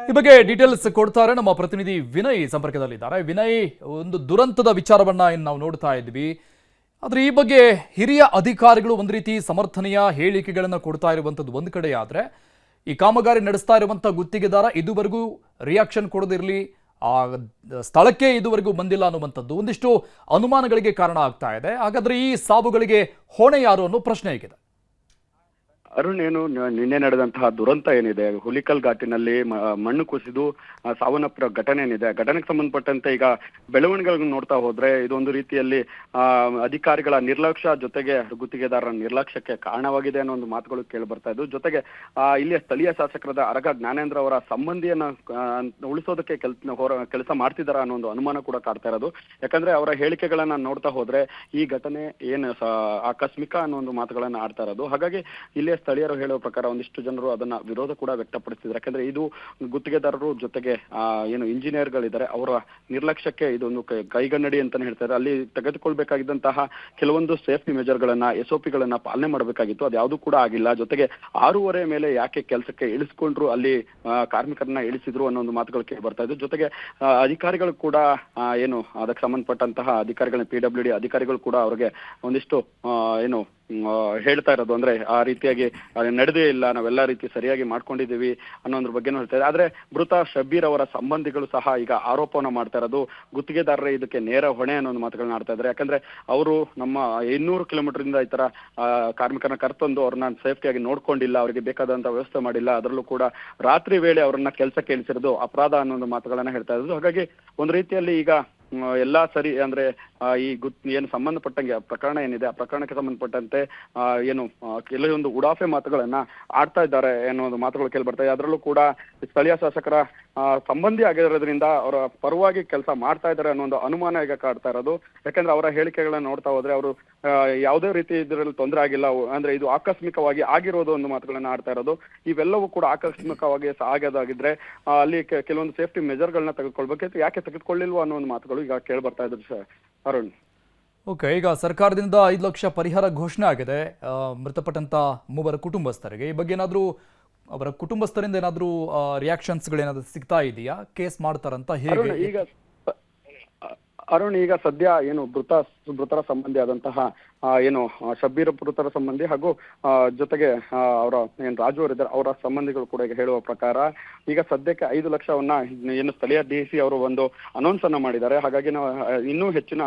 Speaker 1: ಈ ಬಗ್ಗೆ ಡೀಟೇಲ್ಸ್ ಕೊಡ್ತಾರೆ ನಮ್ಮ ಪ್ರತಿನಿಧಿ ವಿನಯ್ ಸಂಪರ್ಕದಲ್ಲಿದ್ದಾರೆ. ವಿನಯ್, ಒಂದು ದುರಂತದ ವಿಚಾರವನ್ನ ನಾವು ನೋಡ್ತಾ ಇದ್ವಿ. ಆದ್ರೆ ಈ ಬಗ್ಗೆ ಹಿರಿಯ ಅಧಿಕಾರಿಗಳು ಒಂದು ರೀತಿ ಸಮರ್ಥನೀಯ ಹೇಳಿಕೆಗಳನ್ನು ಕೊಡ್ತಾ ಇರುವಂತದ್ದು ಒಂದು ಕಡೆ ಆದ್ರೆ, ಈ ಕಾಮಗಾರಿ ನಡೆಸ್ತಾ ಇರುವಂತಹ ಗುತ್ತಿಗೆದಾರ ಇದುವರೆಗೂ ರಿಯಾಕ್ಷನ್ ಕೊಡೋದಿರಲಿ, ಆ ಸ್ಥಳಕ್ಕೆ ಇದುವರೆಗೂ ಬಂದಿಲ್ಲ ಅನ್ನುವಂಥದ್ದು ಒಂದಿಷ್ಟು ಅನುಮಾನಗಳಿಗೆ ಕಾರಣ ಆಗ್ತಾ ಇದೆ. ಹಾಗಾದ್ರೆ ಈ ಸಾವುಗಳಿಗೆ ಹೊಣೆ ಯಾರು ಅನ್ನೋ ಪ್ರಶ್ನೆ ಹೇಗಿದೆ?
Speaker 5: ಅರುಣ್, ಏನು ನಿನ್ನೆ ನಡೆದಂತಹ ದುರಂತ ಏನಿದೆ, ಹುಲಿಕಲ್ ಘಾಟಿನಲ್ಲಿ ಮಣ್ಣು ಕುಸಿದು ಸಾವನ್ನಪ್ಪಿರೋ ಘಟನೆ ಏನಿದೆ, ಘಟನೆಗೆ ಸಂಬಂಧಪಟ್ಟಂತೆ ಈಗ ಬೆಳವಣಿಗೆಗಳನ್ನು ನೋಡ್ತಾ ಹೋದ್ರೆ ಇದೊಂದು ರೀತಿಯಲ್ಲಿ ಅಧಿಕಾರಿಗಳ ನಿರ್ಲಕ್ಷ್ಯ ಜೊತೆಗೆ ಗುತ್ತಿಗೆದಾರರ ನಿರ್ಲಕ್ಷ್ಯಕ್ಕೆ ಕಾರಣವಾಗಿದೆ ಅನ್ನೋ ಒಂದು ಮಾತುಗಳು ಕೇಳಿ ಬರ್ತಾ ಇದ್ದು. ಜೊತೆಗೆ ಇಲ್ಲಿಯ ಸ್ಥಳೀಯ ಶಾಸಕರಾದ ಅರಗ ಜ್ಞಾನೇಂದ್ರ ಅವರ ಸಂಬಂಧಿಯನ್ನ ಉಳಿಸೋದಕ್ಕೆ ಕೆಲಸ ಮಾಡ್ತಿದಾರ ಅನ್ನೋ ಒಂದು ಅನುಮಾನ ಕೂಡ ಕಾಡ್ತಾ ಇರೋದು. ಯಾಕಂದ್ರೆ ಅವರ ಹೇಳಿಕೆಗಳನ್ನ ನೋಡ್ತಾ ಹೋದ್ರೆ ಈ ಘಟನೆ ಏನು ಆಕಸ್ಮಿಕ ಅನ್ನೋ ಒಂದು ಮಾತುಗಳನ್ನ ಆಡ್ತಾ ಇರೋದು. ಹಾಗಾಗಿ ಇಲ್ಲಿಯ ಸ್ಥಳೀಯರು ಹೇಳುವ ಪ್ರಕಾರ ಒಂದಿಷ್ಟು ಜನರು ಅದನ್ನ ವಿರೋಧ ಕೂಡ ವ್ಯಕ್ತಪಡಿಸ್ತಿದ್ದಾರೆ. ಯಾಕಂದ್ರೆ ಇದು ಗುತ್ತಿಗೆದಾರರು ಜೊತೆಗೆ ಏನು ಇಂಜಿನಿಯರ್ಗಳಿದ್ದಾರೆ ಅವರ ನಿರ್ಲಕ್ಷ್ಯಕ್ಕೆ ಇದೊಂದು ಕೈಗನ್ನಡಿ ಅಂತಾನೆ ಹೇಳ್ತಾರೆ. ಅಲ್ಲಿ ತೆಗೆದುಕೊಳ್ಬೇಕಾಗಿದ್ದಂತಹ ಕೆಲವೊಂದು ಸೇಫ್ಟಿ ಮೆಜರ್ಗಳನ್ನ SOP ಗಳನ್ನ ಪಾಲನೆ ಮಾಡಬೇಕಾಗಿತ್ತು, ಅದ್ಯಾವುದು ಕೂಡ ಆಗಿಲ್ಲ. ಜೊತೆಗೆ 6:30 ಮೇಲೆ ಯಾಕೆ ಕೆಲಸಕ್ಕೆ ಇಳಿಸ್ಕೊಂಡ್ರು, ಅಲ್ಲಿ ಕಾರ್ಮಿಕರನ್ನ ಇಳಿಸಿದ್ರು ಅನ್ನೋ ಒಂದು ಮಾತುಗಳು ಕೇಳಿ ಬರ್ತಾ ಇದ್ದು. ಜೊತೆಗೆ ಅಧಿಕಾರಿಗಳು ಕೂಡ ಏನು ಅದಕ್ಕೆ ಸಂಬಂಧಪಟ್ಟಂತಹ ಅಧಿಕಾರಿಗಳ PWD ಅಧಿಕಾರಿಗಳು ಕೂಡ ಅವ್ರಿಗೆ ಒಂದಿಷ್ಟು ಏನು ಹೇಳ್ತಾ ಇರೋದು, ಅಂದ್ರೆ ಆ ರೀತಿಯಾಗಿ ನಡೆದೇ ಇಲ್ಲ, ನಾವೆಲ್ಲ ರೀತಿ ಸರಿಯಾಗಿ ಮಾಡ್ಕೊಂಡಿದ್ದೀವಿ ಅನ್ನೋದ್ರ ಬಗ್ಗೆನೂ ಹೇಳ್ತಾ ಇದೆ. ಆದ್ರೆ ಮೃತ ಶಬೀರ್ ಅವರ ಸಂಬಂಧಿಗಳು ಸಹ ಈಗ ಆರೋಪವನ್ನ ಮಾಡ್ತಾ ಇರೋದು ಗುತ್ತಿಗೆದಾರರೇ ಇದಕ್ಕೆ ನೇರ ಹೊಣೆ ಅನ್ನೋ ಮಾತುಗಳನ್ನ ಆಡ್ತಾ ಇದ್ದಾರೆ. ಯಾಕಂದ್ರೆ ಅವರು ನಮ್ಮ 200 ಕಿಲೋಮೀಟರ್ ಈ ತರ ಕಾರ್ಮಿಕರನ್ನ ಕರ್ತಂದು ಅವ್ರನ್ನ ಸೇಫ್ಟಿಯಾಗಿ ನೋಡ್ಕೊಂಡಿಲ್ಲ, ಅವರಿಗೆ ಬೇಕಾದಂತ ವ್ಯವಸ್ಥೆ ಮಾಡಿಲ್ಲ, ಅದರಲ್ಲೂ ಕೂಡ ರಾತ್ರಿ ವೇಳೆ ಅವ್ರನ್ನ ಕೆಲಸಕ್ಕೆ ಇಳಿಸಿರೋದು ಅಪರಾಧ ಅನ್ನೋ ಮಾತುಗಳನ್ನ ಹೇಳ್ತಾ ಇರೋದು. ಹಾಗಾಗಿ ಒಂದು ರೀತಿಯಲ್ಲಿ ಈಗ ಎಲ್ಲಾ ಸರಿ ಅಂದ್ರೆ ಈ ಏನು ಸಂಬಂಧಪಟ್ಟಂಗೆ ಪ್ರಕರಣ ಏನಿದೆ ಆ ಪ್ರಕರಣಕ್ಕೆ ಸಂಬಂಧಪಟ್ಟಂತೆ ಏನು ಕೆಲವೊಂದು ಉಡಾಫೆ ಮಾತುಗಳನ್ನ ಆಡ್ತಾ ಇದ್ದಾರೆ ಅನ್ನೋ ಒಂದು ಮಾತುಗಳು ಕೇಳಿ ಬರ್ತಾ ಇದೆ. ಅದರಲ್ಲೂ ಕೂಡ ಸ್ಥಳೀಯ ಶಾಸಕರ ಸಂಬಂಧಿ ಆಗಿರೋದ್ರಿಂದ ಅವರ ಪರವಾಗಿ ಕೆಲಸ ಮಾಡ್ತಾ ಇದ್ದಾರೆ ಅನ್ನೋ ಒಂದು ಅನುಮಾನ ಈಗ ಕಾಡ್ತಾ ಇರೋದು. ಯಾಕಂದ್ರೆ ಅವರ ಹೇಳಿಕೆಗಳನ್ನ ನೋಡ್ತಾ ಹೋದ್ರೆ ಅವರು ಯಾವುದೇ ರೀತಿ ಇದರಲ್ಲಿ ತೊಂದರೆ ಆಗಿಲ್ಲ, ಅಂದ್ರೆ ಇದು ಆಕಸ್ಮಿಕವಾಗಿ ಆಗಿರೋದು ಒಂದು ಮಾತುಗಳನ್ನ ಆಡ್ತಾ ಇರೋದು. ಇವೆಲ್ಲವೂ ಕೂಡ ಆಕಸ್ಮಿಕವಾಗಿ ಆಗೋದಾಗಿದ್ರೆ ಅಲ್ಲಿ ಕೆಲವೊಂದು ಸೇಫ್ಟಿ ಮೆಜರ್ಗಳನ್ನ ತೆಗೆದುಕೊಳ್ಬೇಕಿತ್ತು, ಯಾಕೆ ತೆಗೆದುಕೊಳ್ಳಿಲ್ವ ಅನ್ನೋ ಒಂದು ಮಾತುಗಳು ಈಗ ಕೇಳಿ ಬರ್ತಾ ಇದ್ರು ಸರ್ ಅರುಣ್.
Speaker 1: ಓಕೆ, ಈಗ ಸರ್ಕಾರದಿಂದ 5 ಲಕ್ಷ ಪರಿಹಾರ ಘೋಷಣೆ ಆಗಿದೆ ಮೃತಪಟ್ಟಂತ ಮೂವರ ಕುಟುಂಬಸ್ಥರಿಗೆ. ಈ ಬಗ್ಗೆ ಏನಾದರೂ ಅವರ ಕುಟುಂಬಸ್ಥರಿಂದ ಏನಾದರೂ ರಿಯಾಕ್ಷನ್ಸ್ಗಳೇನಾದರೂ ಸಿಗ್ತಾ ಇದೆಯಾ? ಕೇಸ್ ಮಾಡ್ತಾರಂತ ಹೇಗೆ?
Speaker 5: ಅರುಣ್, ಈಗ ಸದ್ಯ ಏನು ಮೃತರ ಸಂಬಂಧಿ ಆದಂತಹ ಏನು ಶಬೀರ್ ಮೃತರ ಸಂಬಂಧಿ ಹಾಗೂ ಜೊತೆಗೆ ಅವರ ಏನು ರಾಜು ಅವರಿದ್ದಾರೆ ಅವರ ಸಂಬಂಧಿಗಳು ಕೂಡ ಈಗ ಹೇಳುವ ಪ್ರಕಾರ ಈಗ ಸದ್ಯಕ್ಕೆ 5 ಲಕ್ಷವನ್ನ ಏನು ಸ್ಥಳೀಯ DC ಅವರು ಒಂದು ಅನೌನ್ಸ್ ಅನ್ನ ಮಾಡಿದ್ದಾರೆ. ಹಾಗಾಗಿ ನಾವು ಇನ್ನೂ ಹೆಚ್ಚಿನ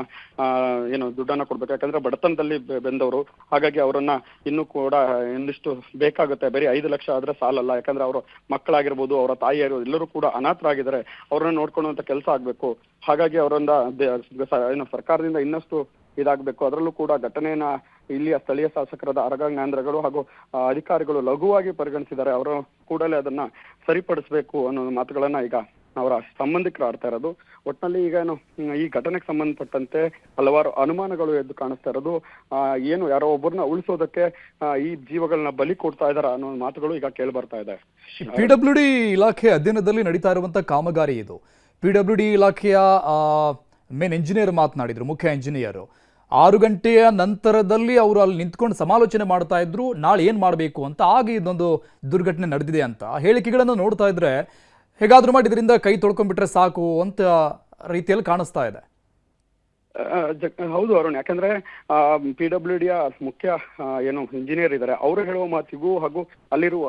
Speaker 5: ಏನು ದುಡ್ಡನ್ನ ಕೊಡ್ಬೇಕು, ಯಾಕಂದ್ರೆ ಬಡತನದಲ್ಲಿ ಬೆಂದವರು, ಹಾಗಾಗಿ ಅವರನ್ನ ಇನ್ನೂ ಕೂಡ ಇನ್ನಿಷ್ಟು ಬೇಕಾಗುತ್ತೆ. ಬರೀ 5 ಲಕ್ಷ ಆದ್ರೆ ಸಾಲಲ್ಲ, ಯಾಕಂದ್ರೆ ಅವರ ಮಕ್ಕಳಾಗಿರ್ಬೋದು, ಅವರ ತಾಯಿಯರು ಎಲ್ಲರೂ ಕೂಡ ಅನಾಥರಾಗಿದ್ದಾರೆ, ಅವ್ರನ್ನ ನೋಡ್ಕೊಳ್ಳುವಂತ ಕೆಲಸ ಆಗ್ಬೇಕು. ಹಾಗಾಗಿ ಅವರಿಂದ ಏನು ಸರ್ಕಾರದಿಂದ ಇನ್ನಷ್ಟು ಇದಾಗಬೇಕು. ಅದರಲ್ಲೂ ಕೂಡ ಘಟನೆಯನ್ನ ಇಲ್ಲಿಯ ಸ್ಥಳೀಯ ಶಾಸಕರಾದ ಅರಗ ಜ್ಞಾನೇಂದ್ರಗಳು ಹಾಗೂ ಅಧಿಕಾರಿಗಳು ಲಘುವಾಗಿ ಪರಿಗಣಿಸಿದ್ದಾರೆ. ಅವರು ಕೂಡಲೇ ಅದನ್ನ ಸರಿಪಡಿಸಬೇಕು ಅನ್ನೋ ಮಾತುಗಳನ್ನ ಈಗ ಅವರ ಸಂಬಂಧಿಕರು ಆಡ್ತಾ ಇರೋದು. ಒಟ್ಟಿನಲ್ಲಿ ಈಗ ಏನು ಈ ಘಟನೆಗೆ ಸಂಬಂಧಪಟ್ಟಂತೆ ಹಲವಾರು ಅನುಮಾನಗಳು ಎದ್ದು ಕಾಣಿಸ್ತಾ ಇರೋದು. ಏನು ಯಾರೋ ಒಬ್ಬರನ್ನ ಉಳಿಸೋದಕ್ಕೆ ಈ ಜೀವಗಳನ್ನ ಬಲಿ ಕೊಡ್ತಾ ಇದಾರ ಅನ್ನೋ ಮಾತುಗಳು ಈಗ ಕೇಳಿ ಬರ್ತಾ ಇದೆ.
Speaker 1: PWD ಇಲಾಖೆ ಅಧೀನದಲ್ಲಿ ನಡೀತಾ ಇರುವಂತ ಕಾಮಗಾರಿ ಇದು. PWD ಇಲಾಖೆಯ ಮೇನ್ ಇಂಜಿನಿಯರ್ ಮಾತನಾಡಿದ್ರು, ಮುಖ್ಯ ಇಂಜಿನಿಯರ್. 6 ಗಂಟೆಯ ನಂತರದಲ್ಲಿ ಅವರು ಅಲ್ಲಿ ನಿಂತ್ಕೊಂಡು ಸಮಾಲೋಚನೆ ಮಾಡ್ತಾ ಇದ್ರು, ನಾಳೆ ಏನ್ ಮಾಡಬೇಕು ಅಂತ. ಆಗ ಇದೊಂದು ದುರ್ಘಟನೆ ನಡೆದಿದೆ ಅಂತ ಹೇಳಿಕೆಗಳನ್ನು ನೋಡ್ತಾ ಇದ್ರೆ ಹೇಗಾದ್ರೂ ಮಾಡಿ ಇದರಿಂದ ಕೈ ತೊಳ್ಕೊಂಡ್ಬಿಟ್ರೆ ಸಾಕು ಅಂತ ರೀತಿಯಲ್ಲಿ ಕಾಣಿಸ್ತಾ ಇದೆ.
Speaker 5: ಹೌದು ಅರುಣ್, ಯಾಕಂದ್ರೆ PWDಯ ಮುಖ್ಯ ಏನು ಇಂಜಿನಿಯರ್ ಇದ್ದಾರೆ ಅವರು ಹೇಳುವ ಮಾತಿಗೂ ಹಾಗೂ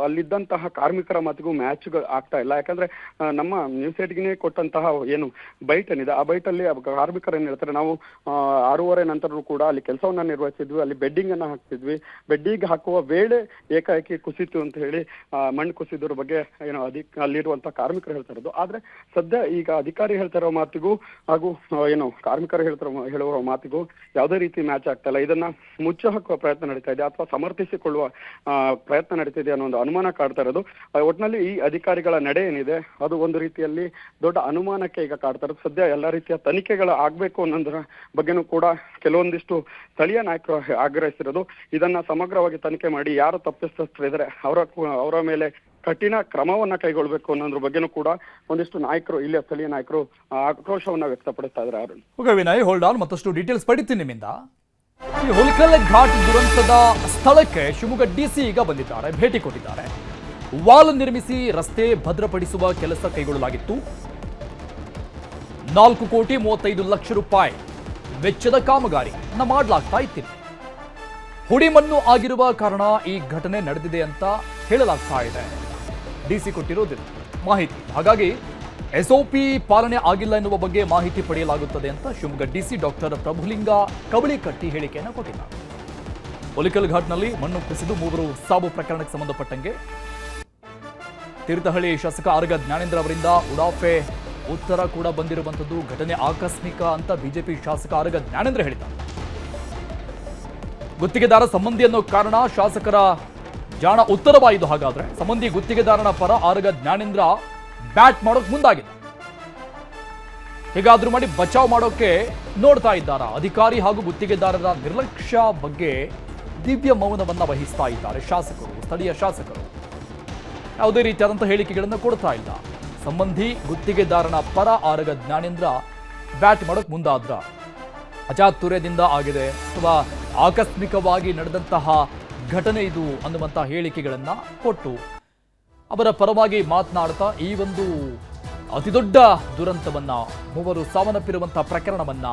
Speaker 5: ಅಲ್ಲಿದ್ದಂತಹ ಕಾರ್ಮಿಕರ ಮಾತಿಗೂ ಮ್ಯಾಚ್ ಆಗ್ತಾ ಇಲ್ಲ. ಯಾಕಂದ್ರೆ ನಮ್ಮ ನ್ಯೂಸ್8ಗೆ ಕೊಟ್ಟಂತಹ ಏನು ಬೈಟ್ ಏನಿದೆ ಆ ಬೈಟಲ್ಲಿ ಕಾರ್ಮಿಕರು ಏನ್ ಹೇಳ್ತಾರೆ, ನಾವು 6:30 ನಂತರ ಕೂಡ ಅಲ್ಲಿ ಕೆಲಸವನ್ನ ನಿರ್ವಹಿಸಿದ್ವಿ, ಅಲ್ಲಿ ಬೆಡ್ಡಿಂಗ್ ಅನ್ನ ಹಾಕ್ತಿದ್ವಿ, ಬೆಡ್ಡಿಂಗ್ ಹಾಕುವ ವೇಳೆ ಏಕಾಏಕಿ ಕುಸಿತು ಅಂತ ಹೇಳಿ ಮಣ್ಣು ಕುಸಿದ್ರ ಬಗ್ಗೆ ಏನು ಅಲ್ಲಿರುವಂತಹ ಕಾರ್ಮಿಕರು ಹೇಳ್ತಾ ಇರೋದು. ಆದ್ರೆ ಸದ್ಯ ಈಗ ಅಧಿಕಾರಿ ಹೇಳ್ತಾ ಇರೋ ಮಾತಿಗೂ ಹಾಗೂ ಏನು ಕಾರ್ಮಿಕರು ಹೇಳುವ ಮಾತಿಗೂ ಯಾವುದೇ ರೀತಿ ಮ್ಯಾಚ್ ಆಗ್ತಾ ಇಲ್ಲ. ಇದನ್ನ ಮುಚ್ಚಿ ಹಾಕುವ ಪ್ರಯತ್ನ ನಡೀತಾ ಇದೆ ಅಥವಾ ಸಮರ್ಥಿಸಿಕೊಳ್ಳುವ ಪ್ರಯತ್ನ ನಡೀತಾ ಇದೆ ಅನ್ನೋ ಒಂದು ಅನುಮಾನ ಕಾಡ್ತಾ ಇರೋದು. ಒಟ್ಟಿನಲ್ಲಿ ಈ ಅಧಿಕಾರಿಗಳ ನಡೆ ಏನಿದೆ ಅದು ಒಂದು ರೀತಿಯಲ್ಲಿ ದೊಡ್ಡ ಅನುಮಾನಕ್ಕೆ ಈಗ ಕಾಡ್ತಾ ಇರೋದು. ಸದ್ಯ ಎಲ್ಲಾ ರೀತಿಯ ತನಿಖೆಗಳು ಆಗ್ಬೇಕು ಅನ್ನೋದ್ರ ಬಗ್ಗೆನೂ ಕೂಡ ಕೆಲವೊಂದಿಷ್ಟು ಸ್ಥಳೀಯ ನಾಯಕರು ಆಗ್ರಹಿಸಿರೋದು. ಇದನ್ನ ಸಮಗ್ರವಾಗಿ ತನಿಖೆ ಮಾಡಿ ಯಾರು ತಪ್ಪಿತಸ್ಥರಿದ್ದಾರೆ ಅವರ ಮೇಲೆ ಕಠಿಣ ಕ್ರಮವನ್ನ ಕೈಗೊಳ್ಳಬೇಕು ಅನ್ನೋದ್ರ ಬಗ್ಗೆನೂ ಕೂಡ ಒಂದಿಷ್ಟು ನಾಯಕರು, ಇಲ್ಲಿಯ ಸ್ಥಳೀಯ ನಾಯಕರು ಆಕ್ರೋಶವನ್ನ ವ್ಯಕ್ತಪಡಿಸ್ತಾ ಇದ್ದಾರೆ.
Speaker 1: ಓಕೆ ವಿನಯ್, ಹೋಲ್ಡ್ ಆನ್, ಮತ್ತಷ್ಟು ಡೀಟೇಲ್ಸ್ ಪಡಿತೀನಿ ನಿಮ್ಮಿಂದ. ಈ ಹುಲಿಕಲ್ ಘಾಟ್ ದುರಂತದ ಸ್ಥಳಕ್ಕೆ ಶಿವಮೊಗ್ಗ DC ಈಗ ಬಂದಿದ್ದಾರೆ, ಭೇಟಿ ಕೊಟ್ಟಿದ್ದಾರೆ. ವಾಲ್ ನಿರ್ಮಿಸಿ ರಸ್ತೆ ಭದ್ರಪಡಿಸುವ ಕೆಲಸ ಕೈಗೊಳ್ಳಲಾಗಿತ್ತು. 4,35 ಲಕ್ಷ ವೆಚ್ಚದ ಕಾಮಗಾರಿಯನ್ನ ಮಾಡಲಾಗ್ತಾ ಇತ್ತು. ಹುಡಿಮಣ್ಣು ಆಗಿರುವ ಕಾರಣ ಈ ಘಟನೆ ನಡೆದಿದೆ ಅಂತ ಹೇಳಲಾಗ್ತಾ ಇದೆ. DC ಕೊಟ್ಟಿರೋದಿಲ್ಲ ಮಾಹಿತಿ, ಹಾಗಾಗಿ SOP ಪಾಲನೆ ಆಗಿಲ್ಲ ಎನ್ನುವ ಬಗ್ಗೆ ಮಾಹಿತಿ ಪಡೆಯಲಾಗುತ್ತದೆ ಅಂತ ಶಿವಮೊಗ್ಗ DC ಡಾಕ್ಟರ್ ಪ್ರಭುಲಿಂಗ ಕವಳಿಕಟ್ಟಿ ಹೇಳಿಕೆಯನ್ನು ಕೊಟ್ಟಿದ್ದಾರೆ. ಹುಲಿಕಲ್ ಘಾಟ್ನಲ್ಲಿ ಮಣ್ಣು ಕುಸಿದು 3 ಸಾವು ಪ್ರಕರಣಕ್ಕೆ ಸಂಬಂಧಪಟ್ಟಂಗೆ ತೀರ್ಥಹಳ್ಳಿ ಶಾಸಕ ಆರಗ ಜ್ಞಾನೇಂದ್ರ ಅವರಿಂದ ಉಡಾಫೆ ಉತ್ತರ ಕೂಡ ಬಂದಿರುವಂತದ್ದು. ಘಟನೆ ಆಕಸ್ಮಿಕ ಅಂತ ಬಿಜೆಪಿ ಶಾಸಕ ಆರಗ ಜ್ಞಾನೇಂದ್ರ ಹೇಳಿದ್ದಾರೆ. ಗುತ್ತಿಗೆದಾರ ಸಂಬಂಧಿ ಅನ್ನೋ ಕಾರಣ ಶಾಸಕರ ಜಾಣ ಉತ್ತರವಾಯಿತು. ಹಾಗಾದ್ರೆ ಸಂಬಂಧಿ ಗುತ್ತಿಗೆದಾರನ ಪರ ಆರಗ ಜ್ಞಾನೇಂದ್ರ ಬ್ಯಾಟ್ ಮಾಡೋಕ್ ಮುಂದಾಗಿದೆ. ಹೇಗಾದ್ರೂ ಮಾಡಿ ಬಚಾವ್ ಮಾಡೋಕೆ ನೋಡ್ತಾ ಇದ್ದಾರ. ಅಧಿಕಾರಿ ಹಾಗೂ ಗುತ್ತಿಗೆದಾರರ ನಿರ್ಲಕ್ಷ್ಯ ಬಗ್ಗೆ ದಿವ್ಯ ಮೌನವನ್ನ ವಹಿಸ್ತಾ ಇದ್ದಾರೆ ಶಾಸಕರು, ಸ್ಥಳೀಯ ಶಾಸಕರು. ಯಾವುದೇ ರೀತಿಯಾದಂತಹ ಹೇಳಿಕೆಗಳನ್ನು ಕೊಡ್ತಾ ಇಲ್ಲ. ಸಂಬಂಧಿ ಗುತ್ತಿಗೆದಾರನ ಪರ ಆರಗ ಜ್ಞಾನೇಂದ್ರ ಬ್ಯಾಟ್ ಮಾಡೋಕ್ ಮುಂದಾದ್ರ ಅಚಾತುರ್ಯದಿಂದ ಆಗಿದೆ ಅಥವಾ ಆಕಸ್ಮಿಕವಾಗಿ ನಡೆದಂತಹ ಘಟನೆ ಇದು ಅನ್ನುವಂತಹ ಹೇಳಿಕೆಗಳನ್ನ ಕೊಟ್ಟು ಅವರ ಪರವಾಗಿ ಮಾತನಾಡ್ತಾ ಈ ಒಂದು ಅತಿದೊಡ್ಡ ದುರಂತವನ್ನ 3 ಸಾವನ್ನಪ್ಪಿರುವಂತಹ ಪ್ರಕರಣವನ್ನ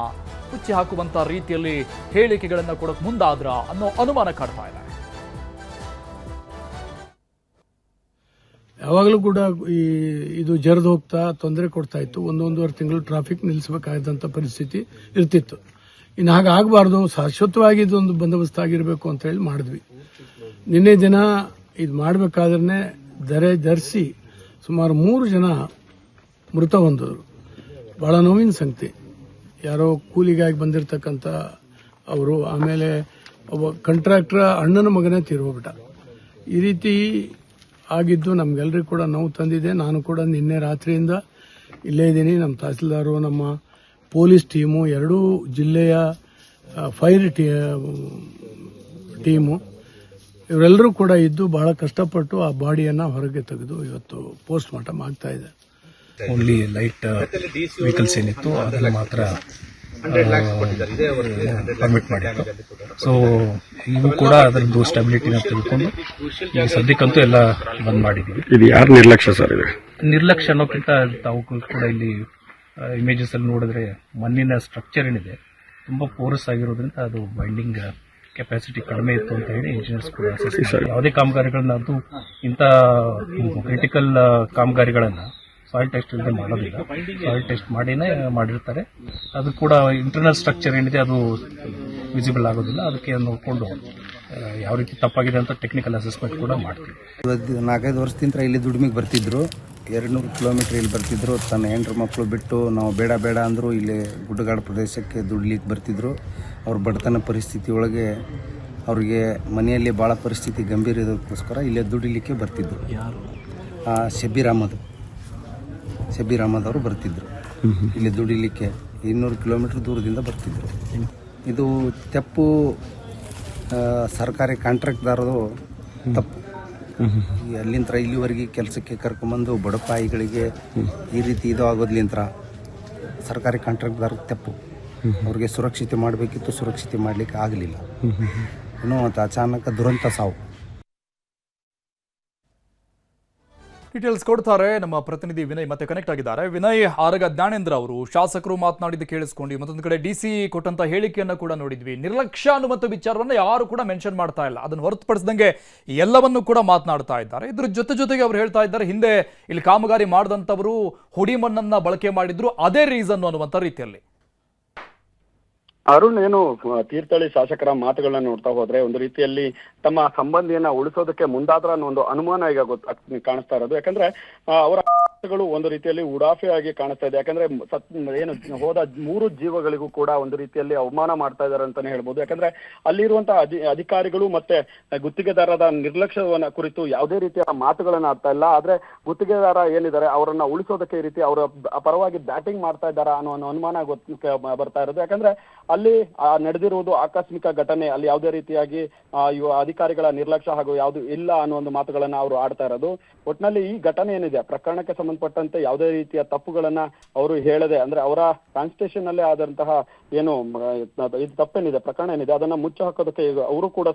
Speaker 1: ಮುಚ್ಚಿ ಹಾಕುವಂತಹ ರೀತಿಯಲ್ಲಿ ಹೇಳಿಕೆಗಳನ್ನ ಕೊಡೋಕೆ ಮುಂದಾದ್ರ ಅನ್ನೋ ಅನುಮಾನ ಕಾಡ್ತಾ ಇದೆ.
Speaker 6: ಯಾವಾಗಲೂ ಕೂಡ ಇದು ಜರಿದು ಹೋಗ್ತಾ ತೊಂದರೆ ಕೊಡ್ತಾ ಇತ್ತು. 1-1.5 ತಿಂಗಳು ಟ್ರಾಫಿಕ್ ನಿಲ್ಲಿಸಬೇಕಾದಂತ ಪರಿಸ್ಥಿತಿ ಇರ್ತಿತ್ತು. ಇನ್ನು ಹಾಗಾಗಬಾರ್ದು, ಶಾಶ್ವತವಾಗಿ ಇದೊಂದು ಬಂದೋಬಸ್ತ್ ಆಗಿರಬೇಕು ಅಂತ ಹೇಳಿ ಮಾಡಿದ್ವಿ. ನಿನ್ನೆ ದಿನ ಇದು ಮಾಡಬೇಕಾದ್ರೆ ಧರಿಸಿ ಸುಮಾರು 3 ಜನ ಮೃತ ಹೊಂದಿದ್ರು. ಬಹಳ ನೋವಿನ ಸಂಗತಿ. ಯಾರೋ ಕೂಲಿಗಾಗಿ ಬಂದಿರತಕ್ಕಂಥ ಅವರು, ಆಮೇಲೆ ಒಬ್ಬ ಕಾಂಟ್ರಾಕ್ಟರ್ ಅಣ್ಣನ ಮಗನೇ ತೀರೋಗ್ಬಿಟ್ಟ. ಈ ರೀತಿ ಆಗಿದ್ದು ನಮ್ಗೆಲ್ಲರಿಗೂ ಕೂಡ ನೋವು ತಂದಿದೆ. ನಾನು ಕೂಡ ನಿನ್ನೆ ರಾತ್ರಿಯಿಂದ ಇಲ್ಲೇ ಇದ್ದೀನಿ. ನಮ್ಮ ತಹಸೀಲ್ದಾರು, ನಮ್ಮ ಪೊಲೀಸ್ ಟೀಮು, 2 ಜಿಲ್ಲೆಯ ಫೈರ್ ಟೀಮು ಇವರೆಲ್ಲರೂ ಕೂಡ ಇದ್ದು ಬಹಳ ಕಷ್ಟಪಟ್ಟು ಆ ಬಾಡಿಯನ್ನು ಹೊರಗೆ ತೆಗೆದು ಇವತ್ತು ಪೋಸ್ಟ್ ಮಾರ್ಟಮ್ ಆಗ್ತಾ ಇದೆ.
Speaker 7: ಓನ್ಲಿ ಲೈಟ್ ವೆಹಿಕಲ್ಸ್ ಏನಿತ್ತು ಅದನ್ನು ಮಾತ್ರ ಪರ್ಮಿಟ್ ಮಾಡಿತ್ತು. ಸೊ ಇವು ಕೂಡ ಅದರದ್ದು ಸ್ಟೆಬಿಲಿಟಿನ ತಿಳ್ಕೊಂಡು ಸದ್ಯಕ್ಕಂತೂ ಎಲ್ಲ ಬಂದ್ ಮಾಡಿದ್ದೀವಿ.
Speaker 8: ಇದು ಯಾರು ನಿರ್ಲಕ್ಷ್ಯ ಸರ್? ಇದು
Speaker 7: ನಿರ್ಲಕ್ಷ್ಯ ಅನ್ನೋಕ್ಕಿಂತ ತಾವು ಕೂಡ ಇಲ್ಲಿ ಇಮೇಜಸ್ ಅಲ್ಲಿ ನೋಡಿದ್ರೆ ಮಣ್ಣಿನ ಸ್ಟ್ರಕ್ಚರ್ ಏನಿದೆ ತುಂಬಾ ಪೋರಸ್ ಆಗಿರೋದ್ರಿಂದ ಅದು ಬೈಂಡಿಂಗ್ ಕೆಪಾಸಿಟಿ ಕಡಿಮೆ ಇತ್ತು ಅಂತ ಹೇಳಿ ಇಂಜಿನಿಯರ್ಸ್ ಕೂಡ ಯಾವುದೇ ಕಾಮಗಾರಿಗಳನ್ನ ಅದು ಇಂಥ ಕ್ರಿಟಿಕಲ್ ಕಾಮಗಾರಿಗಳನ್ನ ಸಾಯಿಲ್ ಟೆಸ್ಟ್ ಇಲ್ಲದೆ ಮಾಡೋದಿಲ್ಲ. ಸಾಯಿಲ್ ಟೆಸ್ಟ್ ಮಾಡಿನೇ ಮಾಡಿರ್ತಾರೆ. ಅದು ಕೂಡ ಇಂಟರ್ನಲ್ ಸ್ಟ್ರಕ್ಚರ್ ಏನಿದೆ ಅದು ವಿಸಿಬಲ್ ಆಗೋದಿಲ್ಲ. ಅದಕ್ಕೆ ನೋಡಿಕೊಂಡು ಯಾವ ರೀತಿ ತಪ್ಪಾಗಿದೆ ಅಂತ ಟೆಕ್ನಿಕಲ್ ಅಸೆಸ್ಮೆಂಟ್ ಕೂಡ ಮಾಡ್ತೀವಿ.
Speaker 9: 4-5 ವರ್ಷದಿಂದ ಇಲ್ಲಿ ದುಡಿಮೆಗೆ ಬರ್ತಿದ್ರು. 200 ಕಿಲೋಮೀಟರ್ ಇಲ್ಲಿ ಬರ್ತಿದ್ರು. ತನ್ನ ಹೆಂಡ್ರು ಮಕ್ಕಳು ಬಿಟ್ಟು ನಾವು ಬೇಡ ಬೇಡ ಅಂದರೂ ಇಲ್ಲಿ ಗುಡ್ಡಗಾಡು ಪ್ರದೇಶಕ್ಕೆ ದುಡ್ಲಿಕ್ಕೆ ಬರ್ತಿದ್ರು. ಅವ್ರ ಬಡತನ ಪರಿಸ್ಥಿತಿ ಒಳಗೆ ಅವ್ರಿಗೆ ಮನೆಯಲ್ಲಿ ಭಾಳ ಪರಿಸ್ಥಿತಿ ಗಂಭೀರ ಇರೋದಕ್ಕೋಸ್ಕರ ಇಲ್ಲೇ ದುಡಿಲಿಕ್ಕೆ ಬರ್ತಿದ್ರು. ಶಬೀರ್ ಅಹಮದ್ ಅವರು ಬರ್ತಿದ್ರು ಇಲ್ಲಿ ದುಡಿಲಿಕ್ಕೆ. 200 ಕಿಲೋಮೀಟರ್ ದೂರದಿಂದ ಬರ್ತಿದ್ರು. ಇದು ತಪ್ಪು ಸರ್ಕಾರಿ ಕಾಂಟ್ರಾಕ್ಟ್ದಾರದು ತಪ್ಪು. ಅಲ್ಲಿಂದ ಇಲ್ಲಿವರೆಗೆ ಕೆಲಸಕ್ಕೆ ಕರ್ಕೊಂಬಂದು ಬಡಪಾಯಿಗಳಿಗೆ ಈ ರೀತಿ ಇದು ಆಗೋದ್ಲಿಂತ ಸರ್ಕಾರಿ ಕಾಂಟ್ರಾಕ್ಟ್ದಾರ ತಪ್ಪು. ಅವ್ರಿಗೆ ಸುರಕ್ಷಿತೆ ಮಾಡಬೇಕಿತ್ತು, ಸುರಕ್ಷಿತೆ ಮಾಡಲಿಕ್ಕೆ ಆಗಲಿಲ್ಲ. ಇನ್ನೂ ಮತ್ತು ಅಚಾನಕ ದುರಂತ ಸಾವು.
Speaker 1: ಡೀಟೇಲ್ಸ್ ಕೊಡ್ತಾರೆ ನಮ್ಮ ಪ್ರತಿನಿಧಿ ವಿನಯ್. ಮತ್ತೆ ಕನೆಕ್ಟ್ ಆಗಿದ್ದಾರೆ. ವಿನಯ್, ಆರಗ ಜ್ಞಾನೇಂದ್ರ ಅವರು ಶಾಸಕರು ಮಾತನಾಡಿದ್ದು ಕೇಳಿಸ್ಕೊಂಡು ಮತ್ತೊಂದು ಕಡೆ ಡಿಸಿ ಕೊಟ್ಟಂತ ಹೇಳಿಕೆಯನ್ನ ಕೂಡ ನೋಡಿದ್ವಿ. ನಿರ್ಲಕ್ಷ್ಯ ಅನ್ನುವಂಥ ವಿಚಾರವನ್ನ ಯಾರು ಕೂಡ ಮೆನ್ಷನ್ ಮಾಡ್ತಾ ಇಲ್ಲ. ಅದನ್ನು ಹೊರತುಪಡಿಸಿದಂಗೆ ಎಲ್ಲವನ್ನೂ ಕೂಡ ಮಾತನಾಡ್ತಾ ಇದ್ದಾರೆ. ಇದ್ರ ಜೊತೆಗೆ ಅವರು ಹೇಳ್ತಾ ಇದ್ದಾರೆ, ಹಿಂದೆ ಇಲ್ಲಿ ಕಾಮಗಾರಿ ಮಾಡಿದಂಥವರು ಹುಡಿ ಮಣ್ಣನ್ನ ಬಳಕೆ ಮಾಡಿದ್ರು, ಅದೇ ರೀಸನ್ ಅನ್ನುವಂಥ ರೀತಿಯಲ್ಲಿ.
Speaker 5: ಅರುಣ್, ಏನು ತೀರ್ಥಹಳ್ಳಿ ಶಾಸಕರ ಮಾತುಗಳನ್ನ ನೋಡ್ತಾ ಹೋದ್ರೆ ಒಂದು ರೀತಿಯಲ್ಲಿ ತಮ್ಮ ಸಂಬಂಧಿಯನ್ನ ಉಳಿಸೋದಕ್ಕೆ ಮುಂದಾದ್ರ ಅನ್ನೋ ಒಂದು ಅನುಮಾನ ಈಗ ಕಾಣಿಸ್ತಾ ಇರೋದು. ಯಾಕಂದ್ರೆ ಅವರ ಗಳು ಒಂದು ರೀತಿಯಲ್ಲಿ ಉಡಾಫೆ ಆಗಿ ಕಾಣಿಸ್ತಾ ಇದೆ. ಯಾಕಂದ್ರೆ ಏನು ಹೋದ 3 ಜೀವಗಳಿಗೂ ಕೂಡ ಒಂದು ರೀತಿಯಲ್ಲಿ ಅವಮಾನ ಮಾಡ್ತಾ ಇದ್ದಾರೆ ಅಂತಾನೆ ಹೇಳ್ಬೋದು. ಯಾಕಂದ್ರೆ ಅಲ್ಲಿರುವಂತಹ ಅಧಿಕಾರಿಗಳು ಮತ್ತೆ ಗುತ್ತಿಗೆದಾರರ ನಿರ್ಲಕ್ಷ್ಯವನ್ನ ಕುರಿತು ಯಾವುದೇ ರೀತಿಯ ಮಾತುಗಳನ್ನ ಆಡ್ತಾ ಇಲ್ಲ. ಆದ್ರೆ ಗುತ್ತಿಗೆದಾರ ಏನಿದ್ದಾರೆ ಅವರನ್ನ ಉಳಿಸೋದಕ್ಕೆ ಈ ರೀತಿ ಅವರ ಪರವಾಗಿ ಬ್ಯಾಟಿಂಗ್ ಮಾಡ್ತಾ ಇದ್ದಾರಾ ಅನ್ನೋ ಅನುಮಾನ ಬರ್ತಾ ಇರೋದು. ಯಾಕಂದ್ರೆ ಅಲ್ಲಿ ನಡೆದಿರುವುದು ಆಕಸ್ಮಿಕ ಘಟನೆ. ಅಲ್ಲಿ ಯಾವುದೇ ರೀತಿಯಾಗಿ ಅಧಿಕಾರಿಗಳ ನಿರ್ಲಕ್ಷ್ಯ ಹಾಗೂ ಯಾವುದು ಇಲ್ಲ ಅನ್ನೋ ಒಂದು ಮಾತುಗಳನ್ನ ಅವರು ಆಡ್ತಾ ಇರೋದು. ಒಟ್ಟಿನಲ್ಲಿ ಈ ಘಟನೆ ಏನಿದೆ ಪ್ರಕರಣಕ್ಕೆ ಸಂಬಂಧಪಟ್ಟಂತೆ ಯಾವುದೇ ರೀತಿಯ ತಪ್ಪುಗಳನ್ನ ಅವರು ಹೇಳದೆ, ಅಂದ್ರೆ ಅವರ ಕಾನ್ಸ್ಟಿಟ್ಯೂಷನ್ ಅಲ್ಲೇ ಆದಂತಹ ಏನು ಇದು ತಪ್ಪೇನಿದೆ, ಪ್ರಕರಣ ಏನಿದೆ ಅದನ್ನ ಮುಚ್ಚ ಹಾಕೋದಕ್ಕೆ ಅವರು ಕೂಡ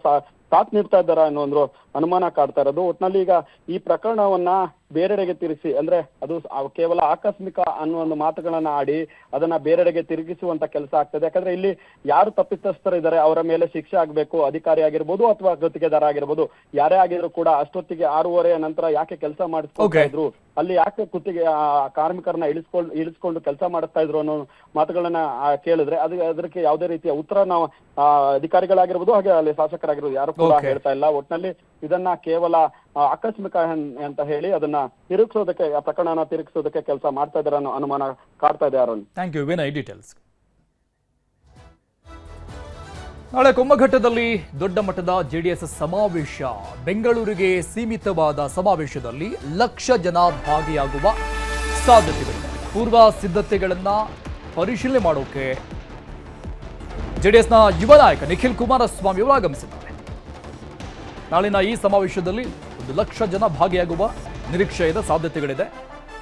Speaker 5: ಸಾಥ್ ನೀಡ್ತಾ ಇದ್ದಾರಾ ಅನ್ನೋ ಒಂದು ಅನುಮಾನ ಕಾಡ್ತಾ ಇರೋದು. ಒಟ್ಟಿನಲ್ಲಿ ಈಗ ಈ ಪ್ರಕರಣವನ್ನ ಬೇರೆಡೆಗೆ ತಿರುಗಿಸಿ, ಅಂದ್ರೆ ಅದು ಕೇವಲ ಆಕಸ್ಮಿಕ ಅನ್ನೋ ಒಂದು ಮಾತುಗಳನ್ನ ಆಡಿ ಅದನ್ನ ಬೇರೆಡೆಗೆ ತಿರುಗಿಸುವಂತ ಕೆಲಸ ಆಗ್ತದೆ. ಯಾಕಂದ್ರೆ ಇಲ್ಲಿ ಯಾರು ತಪ್ಪಿತಸ್ಥರಿದ್ದಾರೆ ಅವರ ಮೇಲೆ ಶಿಕ್ಷೆ ಆಗ್ಬೇಕು, ಅಧಿಕಾರಿ ಆಗಿರ್ಬೋದು ಅಥವಾ ಗುತ್ತಿಗೆದಾರ ಆಗಿರ್ಬೋದು, ಯಾರೇ ಆಗಿದ್ರು ಕೂಡ ಅಷ್ಟೊತ್ತಿಗೆ 6:30 ನಂತರ ಯಾಕೆ ಕೆಲಸ ಮಾಡಿಸ್ಕೊಳ್ತಾ ಇದ್ರು, ಅಲ್ಲಿ ಯಾಕೆ ಗುತ್ತಿಗೆ ಕಾರ್ಮಿಕರನ್ನ ಇಳಿಸ್ಕೊಂಡು ಕೆಲಸ ಮಾಡಿಸ್ತಾ ಇದ್ರು ಅನ್ನೋ ಮಾತುಗಳನ್ನ ಕೇಳಿದ್ರೆ ಅದಕ್ಕೆ ಯಾವುದೇ ರೀತಿಯ ಉತ್ತರ ನಾವು ಅಧಿಕಾರಿಗಳಾಗಿರ್ಬೋದು ಹಾಗೆ ಅಲ್ಲಿ ಶಾಸಕರಾಗಿರ್ಬೋದು ಯಾರು ಕೂಡ ಹೇಳ್ತಾ ಇಲ್ಲ. ಒಟ್ನಲ್ಲಿ ಇದನ್ನ ಕೇವಲ ಆಕಸ್ಮಿಕ ಅಂತ ಹೇಳಿ ಅದನ್ನ ತಿರುಗಿಸೋದಕ್ಕೆ, ಪ್ರಕರಣನ ತಿರುಗಿಸೋದಕ್ಕೆ ಕೆಲಸ ಮಾಡ್ತಾ ಇದಾರೆ ಅನ್ನೋ ಅನುಮಾನ ಕಾಡ್ತಾ ಇದೆ. Arun,
Speaker 1: thank you Vinay. Details. ನಾಳೆ ಕುಮ್ಮಘಟ್ಟದಲ್ಲಿ ದೊಡ್ಡ ಮಟ್ಟದ ಜೆಡಿಎಸ್ ಸಮಾವೇಶ. ಬೆಂಗಳೂರಿಗೆ ಸೀಮಿತವಾದ ಸಮಾವೇಶದಲ್ಲಿ 1,00,000 ಜನ ಭಾಗಿಯಾಗುವ ಸಾಧ್ಯತೆಗಳಿವೆ. ಪೂರ್ವ ಸಿದ್ಧತೆಗಳನ್ನ ಪರಿಶೀಲನೆ ಮಾಡೋಕೆ ಜೆಡಿಎಸ್ನ ಯುವ ನಾಯಕ ನಿಖಿಲ್ ಕುಮಾರಸ್ವಾಮಿ ಅವರು ಆಗಮಿಸಿದ್ದಾರೆ. ನಾಳಿನ ಈ ಸಮಾವೇಶದಲ್ಲಿ 1,00,000 ಜನ ಭಾಗಿಯಾಗುವ ನಿರೀಕ್ಷೆ ಇದೆ, ಸಾಧ್ಯತೆಗಳಿದೆ.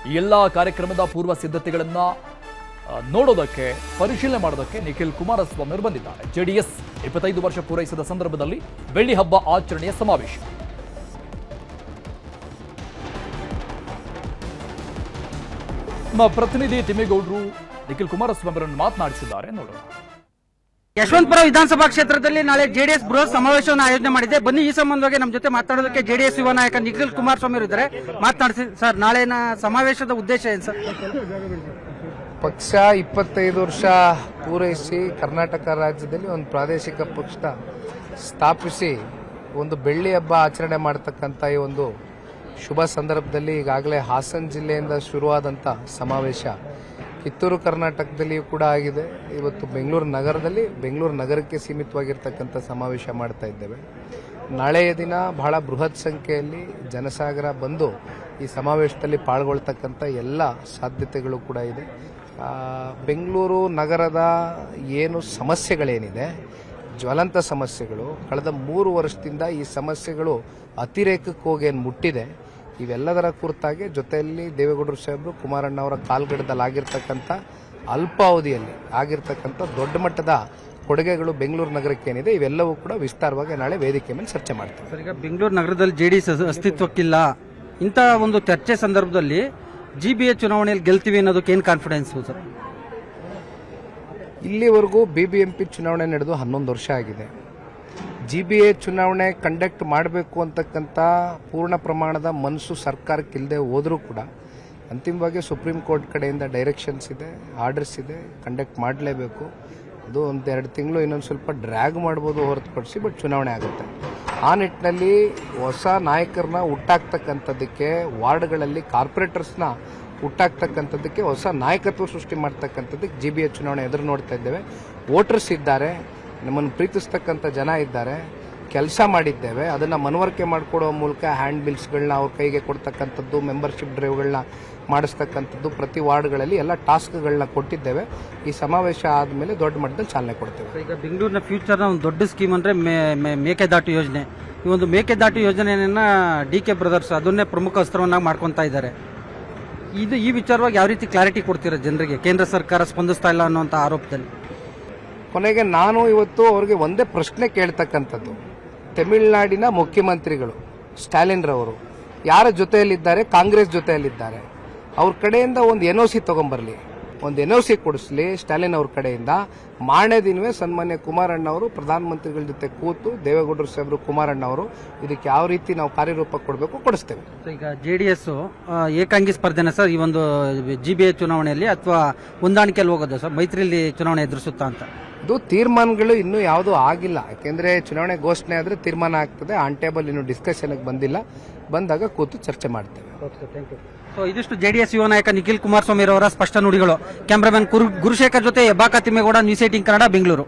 Speaker 1: ಈ ಎಲ್ಲ ಕಾರ್ಯಕ್ರಮದ ಪೂರ್ವ ಸಿದ್ಧತೆಗಳನ್ನ ನೋಡೋದಕ್ಕೆ, ಪರಿಶೀಲನೆ ಮಾಡೋದಕ್ಕೆ ನಿಖಿಲ್ ಕುಮಾರಸ್ವಾಮಿ ಅವರು ಬಂದಿದ್ದಾರೆ. ಜೆಡಿಎಸ್ 25 ವರ್ಷ ಪೂರೈಸಿದ ಸಂದರ್ಭದಲ್ಲಿ ಬೆಳ್ಳಿ ಹಬ್ಬ ಆಚರಣೆಯ ಸಮಾವೇಶ. ನಮ್ಮ ಪ್ರತಿನಿಧಿ ತಿಮ್ಮೇಗೌಡರು ನಿಖಿಲ್ ಕುಮಾರಸ್ವಾಮಿ ಅವರನ್ನು ಮಾತನಾಡಿಸಿದ್ದಾರೆ, ನೋಡೋಣ.
Speaker 8: ಯಶವಂತಪುರ ವಿಧಾನಸಭಾ ಕ್ಷೇತ್ರದಲ್ಲಿ ನಾಳೆ ಜೆಡಿಎಸ್ ಬೃಹತ್ ಸಮಾವೇಶವನ್ನು ಆಯೋಜನೆ ಮಾಡಿದೆ. ಬನ್ನಿ, ಈ ಸಂಬಂಧವಾಗಿ ನಮ್ಮ ಜೊತೆ ಮಾತಾಡೋದಕ್ಕೆ ಜೆಡಿಎಸ್ ಯುವ ನಾಯಕ ನಿಖಿಲ್ ಕುಮಾರಸ್ವಾಮಿ ಇದ್ದಾರೆ. ಮಾತನಾಡಿಸಿ ಸರ್, ನಾಳಿನ ಸಮಾವೇಶದ ಉದ್ದೇಶ ಏನು ಸರ್?
Speaker 10: ಪಕ್ಷ 25 ವರ್ಷ ಪೂರೈಸಿ ಕರ್ನಾಟಕ ರಾಜ್ಯದಲ್ಲಿ ಒಂದು ಪ್ರಾದೇಶಿಕ ಪಕ್ಷ ಸ್ಥಾಪಿಸಿ ಒಂದು ಬೆಳ್ಳಿ ಹಬ್ಬ ಆಚರಣೆ ಮಾಡತಕ್ಕಂಥ ಈ ಒಂದು ಶುಭ ಸಂದರ್ಭದಲ್ಲಿ ಈಗಾಗಲೇ ಹಾಸನ ಜಿಲ್ಲೆಯಿಂದ ಶುರುವಾದಂಥ ಸಮಾವೇಶ ಕಿತ್ತೂರು ಕರ್ನಾಟಕದಲ್ಲಿಯೂ ಕೂಡ ಆಗಿದೆ. ಇವತ್ತು ಬೆಂಗಳೂರು ನಗರದಲ್ಲಿ ಬೆಂಗಳೂರು ನಗರಕ್ಕೆ ಸೀಮಿತವಾಗಿರ್ತಕ್ಕಂಥ ಸಮಾವೇಶ ಮಾಡ್ತಾ ಇದ್ದೇವೆ. ನಾಳೆಯ ದಿನ ಬಹಳ ಬೃಹತ್ ಸಂಖ್ಯೆಯಲ್ಲಿ ಜನಸಾಗರ ಬಂದು ಈ ಸಮಾವೇಶದಲ್ಲಿ ಪಾಲ್ಗೊಳ್ತಕ್ಕಂಥ ಎಲ್ಲ ಸಾಧ್ಯತೆಗಳು ಕೂಡ ಇದೆ. ಬೆಂಗಳೂರು ನಗರದ ಏನು ಸಮಸ್ಯೆಗಳೇನಿದೆ, ಜ್ವಲಂತ ಸಮಸ್ಯೆಗಳು, ಕಳೆದ 3 ವರ್ಷದಿಂದ ಈ ಸಮಸ್ಯೆಗಳು ಅತಿರೇಕಕ್ಕೆ ಹೋಗಿ ಮುಟ್ಟಿದೆ. ಇವೆಲ್ಲದರ ಕುರಿತಾಗಿ ಜೊತೆಯಲ್ಲಿ ದೇವೇಗೌಡರು ಸಾಹೇಬರು, ಕುಮಾರಣ್ಣ ಅವರ ಕಾಲ್ಗಡದಲ್ಲಿ ಆಗಿರ್ತಕ್ಕಂಥ ಅಲ್ಪಾವಧಿಯಲ್ಲಿ ಆಗಿರ್ತಕ್ಕಂಥ ದೊಡ್ಡ ಮಟ್ಟದ ಕೊಡುಗೆಗಳು ಬೆಂಗಳೂರು ನಗರಕ್ಕೆ ಏನಿದೆ, ಇವೆಲ್ಲವೂ ಕೂಡ ವಿಸ್ತಾರವಾಗಿ ನಾಳೆ ವೇದಿಕೆ ಮೇಲೆ ಚರ್ಚೆ ಮಾಡ್ತಾರೆ.
Speaker 8: ಸರ್, ಈಗ ಬೆಂಗಳೂರು ನಗರದಲ್ಲಿ ಜೆಡಿಎಸ್ ಅಸ್ತಿತ್ವಕ್ಕಿಲ್ಲ, ಇಂಥ ಒಂದು ಚರ್ಚೆ ಸಂದರ್ಭದಲ್ಲಿ ಜಿಬಿಎ ಚುನಾವಣೆಯಲ್ಲಿ ಗೆಲ್ತೀವಿ ಅನ್ನೋದಕ್ಕೆ ಏನು ಕಾನ್ಫಿಡೆನ್ಸ್ ಸರ್?
Speaker 10: ಇಲ್ಲಿವರೆಗೂ ಬಿಬಿಎಂಪಿ ಚುನಾವಣೆ ನಡೆದು 11 ವರ್ಷ ಆಗಿದೆ. ಜಿಬಿಎ ಚುನಾವಣೆ ಕಂಡಕ್ಟ್ ಮಾಡಬೇಕು ಅಂತಕ್ಕಂಥ ಪೂರ್ಣ ಪ್ರಮಾಣದ ಮನಸ್ಸು ಸರ್ಕಾರಕ್ಕಿಲ್ಲದೆ ಹೋದರೂ ಕೂಡ ಅಂತಿಮವಾಗಿ ಸುಪ್ರೀಂ ಕೋರ್ಟ್ ಕಡೆಯಿಂದ ಡೈರೆಕ್ಷನ್ಸ್ ಇದೆ, ಆರ್ಡರ್ಸ್ ಇದೆ, ಕಂಡಕ್ಟ್ ಮಾಡಲೇಬೇಕು. ಅದು 1-2 ತಿಂಗಳು ಇನ್ನೊಂದು ಸ್ವಲ್ಪ ಡ್ರ್ಯಾಗ್ ಮಾಡ್ಬೋದು ಹೊರತುಪಡಿಸಿ, ಬಟ್ ಚುನಾವಣೆ ಆಗುತ್ತೆ. ಆ ನಿಟ್ಟಿನಲ್ಲಿ ಹೊಸ ನಾಯಕರನ್ನ ಹುಟ್ಟಾಕ್ತಕ್ಕಂಥದ್ದಕ್ಕೆ, ವಾರ್ಡ್ಗಳಲ್ಲಿ ಕಾರ್ಪೊರೇಟರ್ಸ್ನ ಹುಟ್ಟಾಕ್ತಕ್ಕಂಥದ್ದಕ್ಕೆ, ಹೊಸ ನಾಯಕತ್ವ ಸೃಷ್ಟಿ ಮಾಡ್ತಕ್ಕಂಥದ್ದಕ್ಕೆ ಜಿಬಿಎ ಚುನಾವಣೆ ಎದುರು ನೋಡ್ತಾ ಇದ್ದೇವೆ. ವೋಟರ್ಸ್ ಇದ್ದಾರೆ, ನಮ್ಮನ್ನು ಪ್ರೀತಿಸ್ತಕ್ಕಂಥ ಜನ ಇದ್ದಾರೆ, ಕೆಲಸ ಮಾಡಿದ್ದೇವೆ. ಅದನ್ನು ಮನವರಿಕೆ ಮಾಡಿಕೊಡೋ ಮೂಲಕ ಹ್ಯಾಂಡ್ ಬಿಲ್ಸ್ಗಳನ್ನ ಅವ್ರ ಕೈಗೆ ಕೊಡ್ತಕ್ಕಂಥದ್ದು, ಮೆಂಬರ್ಶಿಪ್ ಡ್ರೈವ್ಗಳನ್ನ ಮಾಡಿಸ್ತಕ್ಕಂಥದ್ದು, ಪ್ರತಿ ವಾರ್ಡ್ಗಳಲ್ಲಿ ಎಲ್ಲ ಟಾಸ್ಕ್ಗಳನ್ನ ಕೊಟ್ಟಿದ್ದೇವೆ. ಈ ಸಮಾವೇಶ ಆದಮೇಲೆ ದೊಡ್ಡ ಮಟ್ಟದಲ್ಲಿ ಚಾಲನೆ ಕೊಡ್ತೇವೆ.
Speaker 8: ಈಗ ಬೆಂಗಳೂರಿನ ಫ್ಯೂಚರ್ನ ಒಂದು ದೊಡ್ಡ ಸ್ಕೀಮ್ ಅಂದರೆ ಮೇಕೆದಾಟು ಯೋಜನೆ. ಈ ಒಂದು ಮೇಕೆದಾಟು ಯೋಜನೆಯನ್ನ DK ಬ್ರದರ್ಸ್ ಅದನ್ನೇ ಪ್ರಮುಖ ಅಸ್ತ್ರವನ್ನಾಗಿ ಮಾಡ್ಕೊತಾ ಇದ್ದಾರೆ. ಈ ವಿಚಾರವಾಗಿ ಯಾವ ರೀತಿ ಕ್ಲಾರಿಟಿ ಕೊಡ್ತೀರಾ ಜನರಿಗೆ? ಕೇಂದ್ರ ಸರ್ಕಾರ ಸ್ಪಂದಿಸ್ತಾ ಇಲ್ಲ ಅನ್ನುವಂಥ ಆರೋಪದಲ್ಲಿ
Speaker 10: ಕೊನೆಗೆ ನಾನು ಇವತ್ತು ಅವರಿಗೆ ಒಂದೇ ಪ್ರಶ್ನೆ ಕೇಳ್ತಕ್ಕಂಥದ್ದು, ತಮಿಳುನಾಡಿನ ಮುಖ್ಯಮಂತ್ರಿಗಳು ಸ್ಟಾಲಿನ್ ರವರು ಯಾರ ಜೊತೆಯಲ್ಲಿದ್ದಾರೆ? ಕಾಂಗ್ರೆಸ್ ಜೊತೆಯಲ್ಲಿದ್ದಾರೆ. ಅವ್ರ ಕಡೆಯಿಂದ ಒಂದು NOC ತಗೊಂಬರ್ಲಿ, ಒಂದು NOC ಕೊಡಿಸ್ಲಿ ಸ್ಟಾಲಿನ್ ಅವ್ರ ಕಡೆಯಿಂದ. ಮಾರನೇ ದಿನವೇ ಸನ್ಮಾನ್ಯ ಕುಮಾರಣ್ಣ ಅವರು ಪ್ರಧಾನಮಂತ್ರಿಗಳ ಜೊತೆ ಕೂತು, ದೇವೇಗೌಡರು ಸಾಹೇಬರು, ಕುಮಾರಣ್ಣ ಅವರು ಇದಕ್ಕೆ ಯಾವ ರೀತಿ ನಾವು ಕಾರ್ಯರೂಪ ಕೊಡಬೇಕು ಕೊಡಿಸ್ತೇವೆ.
Speaker 8: ಈಗ ಜೆಡಿಎಸ್ ಏಕಾಂಗಿ ಸ್ಪರ್ಧೆನ ಸರ್ ಈ ಒಂದು ಜಿಬಿಎ ಚುನಾವಣೆಯಲ್ಲಿ, ಅಥವಾ ಹೊಂದಾಣಿಕೆಯಲ್ಲಿ ಹೋಗೋದು ಸರ್, ಮೈತ್ರಿಯಲ್ಲಿ ಚುನಾವಣೆ ಎದುರಿಸುತ್ತಾ ಅಂತ?
Speaker 10: ಇದು ತೀರ್ಮಾನಗಳು ಇನ್ನೂ ಯಾವುದೂ ಆಗಿಲ್ಲ. ಯಾಕೆಂದ್ರೆ ಚುನಾವಣೆ ಘೋಷಣೆ ಆದರೆ ತೀರ್ಮಾನ ಆಗ್ತದೆ. ಆನ್ ಟೇಬಲ್ ಇನ್ನೂ ಡಿಸ್ಕಷನ್ಗೆ ಬಂದಿಲ್ಲ, ಬಂದಾಗ ಕೂತು ಚರ್ಚೆ ಮಾಡ್ತೇವೆ.
Speaker 8: ಸೊ ಇದಿಷ್ಟು ಜೆಡಿಎಸ್ ಯುವ ನಾಯಕ ನಿಖಿಲ್ ಕುಮಾರಸ್ವಾಮಿ ಅವರ ಸ್ಪಷ್ಟ ನುಡಿಗಳು. ಕ್ಯಾಮರಾಮನ್ ಗುರುಶೇಖರ್ ಜೊತೆ ಹೆಬ್ಬಾಕ ತಿಮ್ಮೇಗೌಡ, ನ್ಯೂಸ್ 18 ಕನ್ನಡ, ಬೆಂಗಳೂರು.